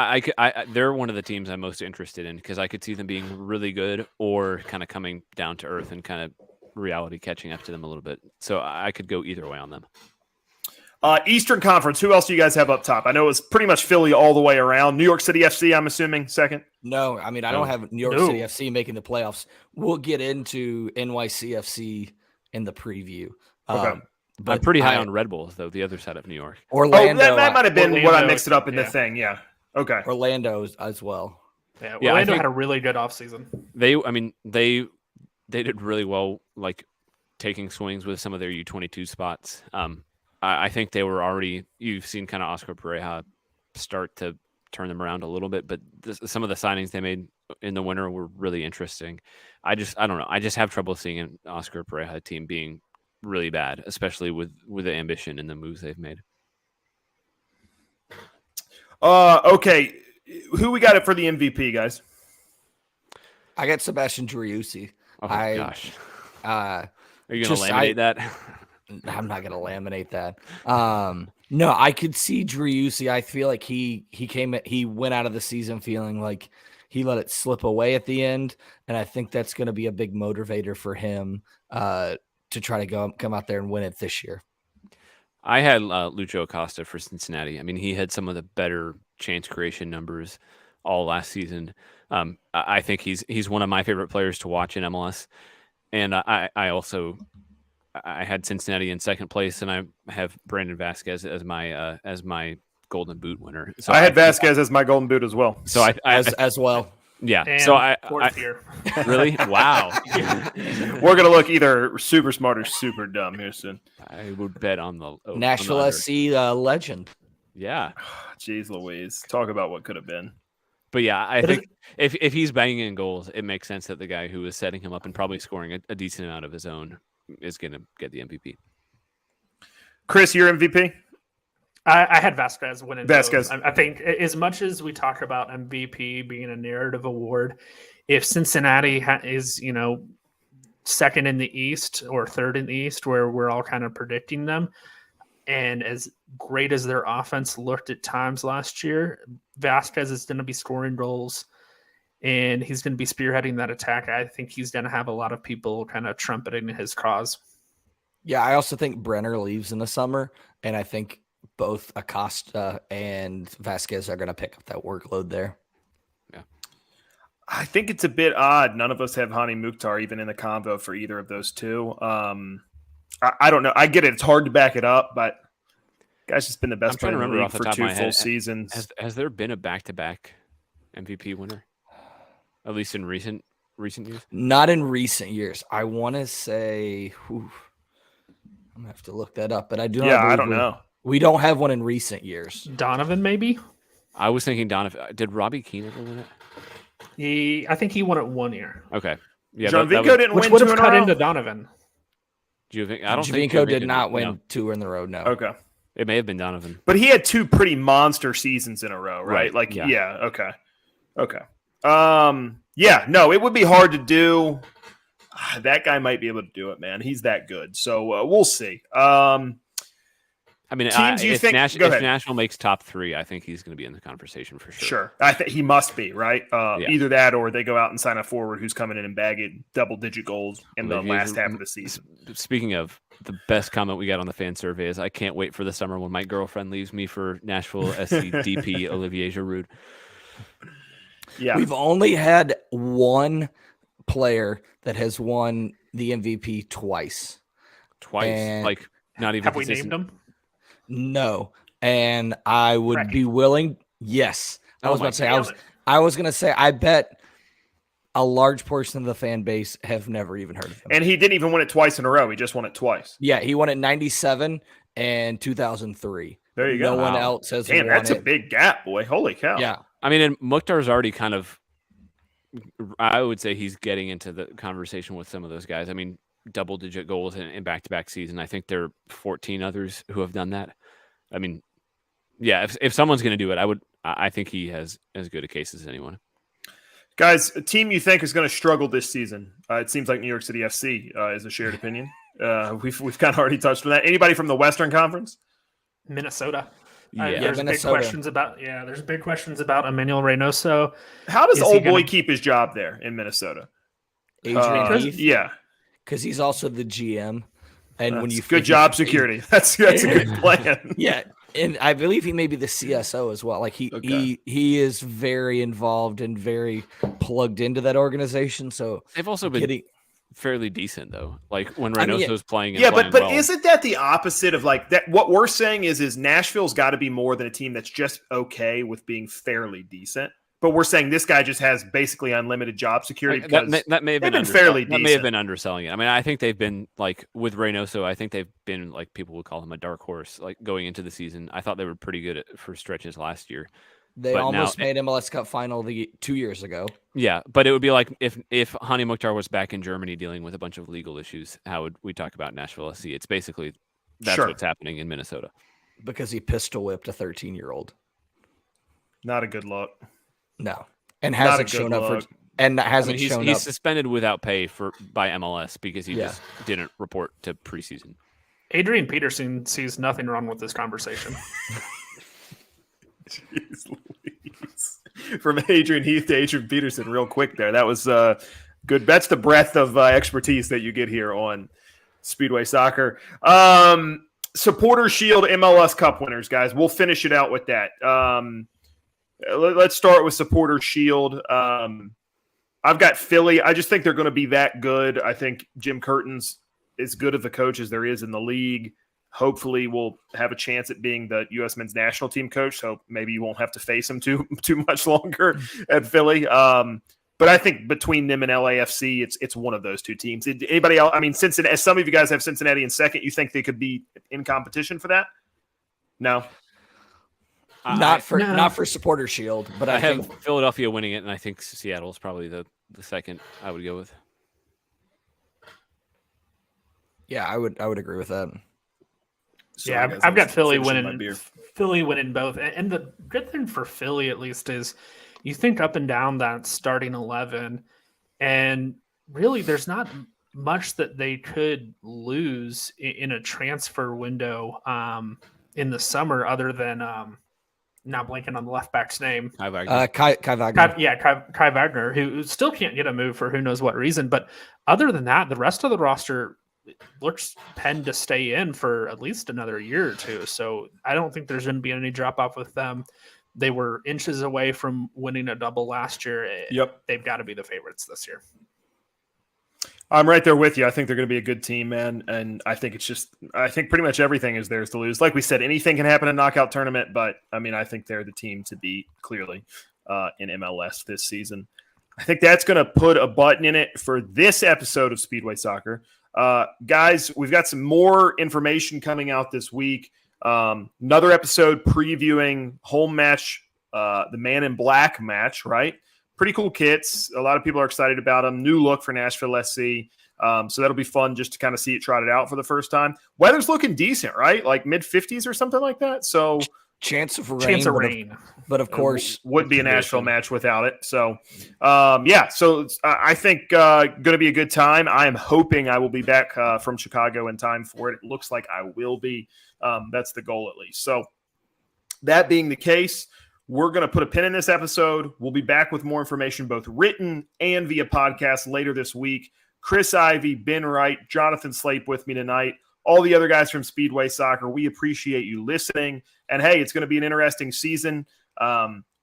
Speaker 1: think.
Speaker 2: They're one of the teams I'm most interested in because I could see them being really good or kind of coming down to earth and kind of reality catching up to them a little bit. So I could go either way on them.
Speaker 1: Eastern Conference, who else do you guys have up top? I know it was pretty much Philly all the way around. New York City FC, I'm assuming, second?
Speaker 3: No, I mean, I don't have New York City FC making the playoffs. We'll get into NYCFC in the preview.
Speaker 1: Okay.
Speaker 2: But I'm pretty high on Red Bulls, though, the other side of New York.
Speaker 3: Orlando.
Speaker 1: That might have been what I mixed it up in the thing, yeah. Okay.
Speaker 3: Orlando as well.
Speaker 4: Yeah, Orlando had a really good offseason.
Speaker 2: They did really well, like, taking swings with some of their U22 spots. I think they were already – you've seen kind of Oscar Pereja start to turn them around a little bit, but some of the signings they made in the winter were really interesting. I don't know. I just have trouble seeing an Oscar Pereja team being really bad, especially with the ambition and the moves they've made.
Speaker 1: Okay. Who we got it for the MVP, guys?
Speaker 3: I got Sebastian Driussi.
Speaker 2: Oh, gosh.
Speaker 3: Are
Speaker 2: you going to laminate that?
Speaker 3: I'm not going to laminate that. No, I could see Driussi. I feel like he went out of the season feeling like he let it slip away at the end, and I think that's going to be a big motivator for him to try to come out there and win it this year.
Speaker 2: I had Lucho Acosta for Cincinnati. I mean, he had some of the better chance creation numbers all last season. I think he's one of my favorite players to watch in MLS. And I had Cincinnati in second place, and I have Brandon Vasquez as my Golden Boot winner. So
Speaker 1: I had Vasquez as my Golden Boot as well.
Speaker 2: So I
Speaker 3: as well.
Speaker 2: Yeah.
Speaker 4: And
Speaker 2: so I
Speaker 4: here.
Speaker 2: Really? Wow.
Speaker 1: We're gonna look either super smart or super dumb here soon.
Speaker 2: I would bet on the
Speaker 3: Nashville SC legend.
Speaker 2: Yeah.
Speaker 1: Jeez Louise. Talk about what could have been.
Speaker 2: But yeah, I think if he's banging in goals, it makes sense that the guy who is setting him up and probably scoring a decent amount of his own is going to get the MVP.
Speaker 1: Chris, your MVP?
Speaker 4: I had Vasquez winning.
Speaker 1: Vasquez.
Speaker 4: I think as much as we talk about MVP being a narrative award, if Cincinnati is, second in the East or third in the East, where we're all kind of predicting them, and as great as their offense looked at times last year, Vasquez is going to be scoring goals, and he's going to be spearheading that attack. I think he's going to have a lot of people kind of trumpeting his cause.
Speaker 3: Yeah, I also think Brenner leaves in the summer, and I think both Acosta and Vasquez are going to pick up that workload there.
Speaker 2: Yeah.
Speaker 1: I think it's a bit odd. None of us have Hani Mukhtar even in the convo for either of those two. I don't know. I get it. It's hard to back it up, but guy's just been the best player in the league for 2 full seasons.
Speaker 2: Has there been a back-to-back MVP winner? At least in recent years?
Speaker 3: Not in recent years. I want to say, I'm going to have to look that up, but I do not.
Speaker 1: Yeah, I don't know.
Speaker 3: We don't have one in recent years.
Speaker 4: Donovan, maybe?
Speaker 2: I was thinking Donovan. Did Robbie Keane ever win it?
Speaker 4: I think he won it 1 year.
Speaker 2: Okay. Yeah,
Speaker 1: John Vinko didn't
Speaker 4: which
Speaker 1: win
Speaker 4: would
Speaker 1: 2
Speaker 4: have
Speaker 1: in a
Speaker 4: cut
Speaker 1: row?
Speaker 4: into Donovan.
Speaker 3: Giovinco did not win 2 in the row, no.
Speaker 1: Okay.
Speaker 2: It may have been Donovan.
Speaker 1: But he had 2 pretty monster seasons in a row, right?
Speaker 2: Right,
Speaker 1: Okay. Yeah, no, it would be hard to do. That guy might be able to do it, man. He's that good. So we'll see.
Speaker 2: I mean,
Speaker 1: teams you
Speaker 2: if,
Speaker 1: think?
Speaker 2: if
Speaker 1: Go ahead.
Speaker 2: Nashville makes top 3, I think he's going to be in the conversation for sure.
Speaker 1: Sure. I think he must be, right?
Speaker 2: Yeah.
Speaker 1: Either that or they go out and sign a forward who's coming in and bagging double-digit goals in the last half of the season.
Speaker 2: Speaking of, the best comment we got on the fan survey is, I can't wait for the summer when my girlfriend leaves me for Nashville SC DP Olivier Giroud.
Speaker 1: Yeah.
Speaker 3: We've only had one player that has won the MVP twice.
Speaker 2: Twice. Like, not even
Speaker 4: Have we
Speaker 2: consistent.
Speaker 4: named him?
Speaker 3: No. And I would be willing. Yes. I was about to say, I was going to say, I bet a large portion of the fan base have never even heard of him.
Speaker 1: And he didn't even win it twice in a row. He just won it twice.
Speaker 3: Yeah. He won it 97 and 2003.
Speaker 1: There you go.
Speaker 3: No one else has
Speaker 1: Damn,
Speaker 3: won
Speaker 1: that's
Speaker 3: it.
Speaker 1: a big gap, boy. Holy cow.
Speaker 3: Yeah.
Speaker 2: I mean, and Mukhtar's already kind of, I would say he's getting into the conversation with some of those guys. I mean, double-digit goals in back-to-back season. I think there are 14 others who have done that. I mean, yeah, if someone's going to do it, I think he has as good a case as anyone.
Speaker 1: Guys, a team you think is going to struggle this season? It seems like New York City FC is a shared opinion. We've kind of already touched on that. Anybody from the Western Conference?
Speaker 4: Minnesota.
Speaker 2: Yeah,
Speaker 4: there's
Speaker 3: Minnesota.
Speaker 4: There's big questions about Emmanuel Reynoso.
Speaker 1: How does
Speaker 4: Is he
Speaker 1: old boy
Speaker 4: gonna-
Speaker 1: keep his job there in Minnesota?
Speaker 3: Adrian Heath,
Speaker 1: Yeah.
Speaker 3: because he's also the GM. And when you
Speaker 1: good job security. That's a good plan.
Speaker 3: Yeah. And I believe he may be the CSO as well. Like he is very involved and very plugged into that organization. So
Speaker 2: They've also been fairly decent though. Like when Reynoso's playing. And
Speaker 1: Yeah,
Speaker 2: playing
Speaker 1: but
Speaker 2: well.
Speaker 1: isn't that the opposite of like that? What we're saying is Nashville's got to be more than a team that's just okay with being fairly decent. But we're saying this guy just has basically unlimited job security. Because
Speaker 2: that may have
Speaker 1: they've
Speaker 2: been
Speaker 1: fairly
Speaker 2: that
Speaker 1: decent.
Speaker 2: may have been underselling it. I mean, I think they've been like with Reynoso. I think they've been like people would call him a dark horse. Like going into the season, I thought they were pretty good for stretches last year.
Speaker 3: They
Speaker 2: But
Speaker 3: almost
Speaker 2: now-
Speaker 3: made MLS Cup final 2 years ago.
Speaker 2: Yeah, but it would be like if Hani Mukhtar was back in Germany dealing with a bunch of legal issues, how would we talk about Nashville SC? It's basically that's
Speaker 1: Sure.
Speaker 2: what's happening in Minnesota.
Speaker 3: Because he pistol whipped a 13-year-old.
Speaker 1: Not a good look.
Speaker 3: No. And
Speaker 1: Not a
Speaker 3: hasn't
Speaker 1: good
Speaker 3: shown up
Speaker 1: look.
Speaker 3: for and hasn't
Speaker 2: He's
Speaker 3: shown up.
Speaker 2: suspended without pay by MLS because he
Speaker 3: Yeah.
Speaker 2: just didn't report to preseason.
Speaker 4: Adrian Peterson sees nothing wrong with this conversation.
Speaker 1: Jeez Louise. From Adrian Heath to Adrian Peterson, real quick there. That was good. That's the breadth of expertise that you get here on Speedway Soccer. Supporter Shield MLS Cup winners, guys. We'll finish it out with that. Let's start with Supporter Shield. I've got Philly. I just think they're going to be that good. I think Jim Curtin's as good of a coach as there is in the league. Hopefully we'll have a chance at being the U.S. men's national team coach, so maybe you won't have to face him too much longer at Philly. But I think between them and LAFC, it's one of those two teams. Anybody else? I mean, Cincinnati. As some of you guys have Cincinnati in second, you think they could be in competition for that? No.
Speaker 3: Not for Supporter Shield, but
Speaker 2: I
Speaker 3: I think
Speaker 2: have Philadelphia winning it, and I think Seattle is probably the second I would go with.
Speaker 3: I would agree with that.
Speaker 4: Yeah,
Speaker 1: Sorry, guys,
Speaker 4: I've got
Speaker 1: I'm
Speaker 4: Philly
Speaker 1: finishing my
Speaker 4: winning.
Speaker 1: beer.
Speaker 4: Philly winning both, and the good thing for Philly at least is you think up and down that starting 11, and really there's not much that they could lose in a transfer window in the summer, other than now blanking on the left back's name.
Speaker 2: Kai Wagner.
Speaker 3: Kai Wagner.
Speaker 4: Kai Wagner, who still can't get a move for who knows what reason. But other than that, the rest of the roster looks penned to stay in for at least another year or two. So I don't think there's going to be any drop off with them. They were inches away from winning a double last year.
Speaker 1: Yep.
Speaker 4: They've got to be the favorites this year.
Speaker 1: I'm right there with you. I think they're going to be a good team, man. And I think pretty much everything is theirs to lose. Like we said, anything can happen in a knockout tournament, but I mean, I think they're the team to beat clearly in MLS this season. I think that's going to put a button in it for this episode of Speedway Soccer. Guys, we've got some more information coming out this week. Another episode previewing home match, the Man in Black match, right? Pretty cool kits. A lot of people are excited about them. New look for Nashville SC. So that'll be fun just to kind of see it trotted out for the first time. Weather's looking decent, right? Like mid-50s or something like that. So
Speaker 3: chance of rain.
Speaker 4: Chance of rain.
Speaker 3: But of course,
Speaker 1: would be a Nashville match without it. So, so I think going to be a good time. I am hoping I will be back from Chicago in time for it. It looks like I will be. That's the goal at least. So that being the case, we're going to put a pin in this episode. We'll be back with more information, both written and via podcast later this week. Chris Ivey, Ben Wright, Jonathan Slape with me tonight. All the other guys from Speedway Soccer, we appreciate you listening. And hey, it's going to be an interesting season.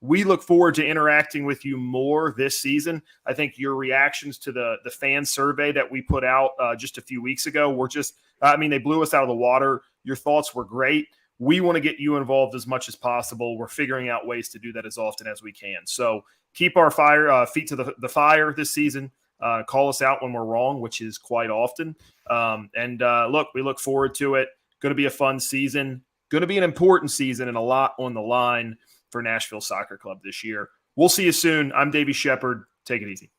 Speaker 1: We look forward to interacting with you more this season. I think your reactions to the fan survey that we put out just a few weeks ago were just, they blew us out of the water. Your thoughts were great. We want to get you involved as much as possible. We're figuring out ways to do that as often as we can. So keep our feet to the fire this season. Call us out when we're wrong, which is quite often. Look, we look forward to it. Going to be a fun season. Going to be an important season and a lot on the line for Nashville Soccer Club this year. We'll see you soon. I'm Davey Shepherd. Take it easy.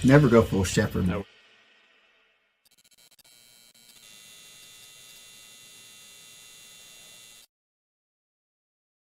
Speaker 5: Never go full Shepherd.
Speaker 2: Nope.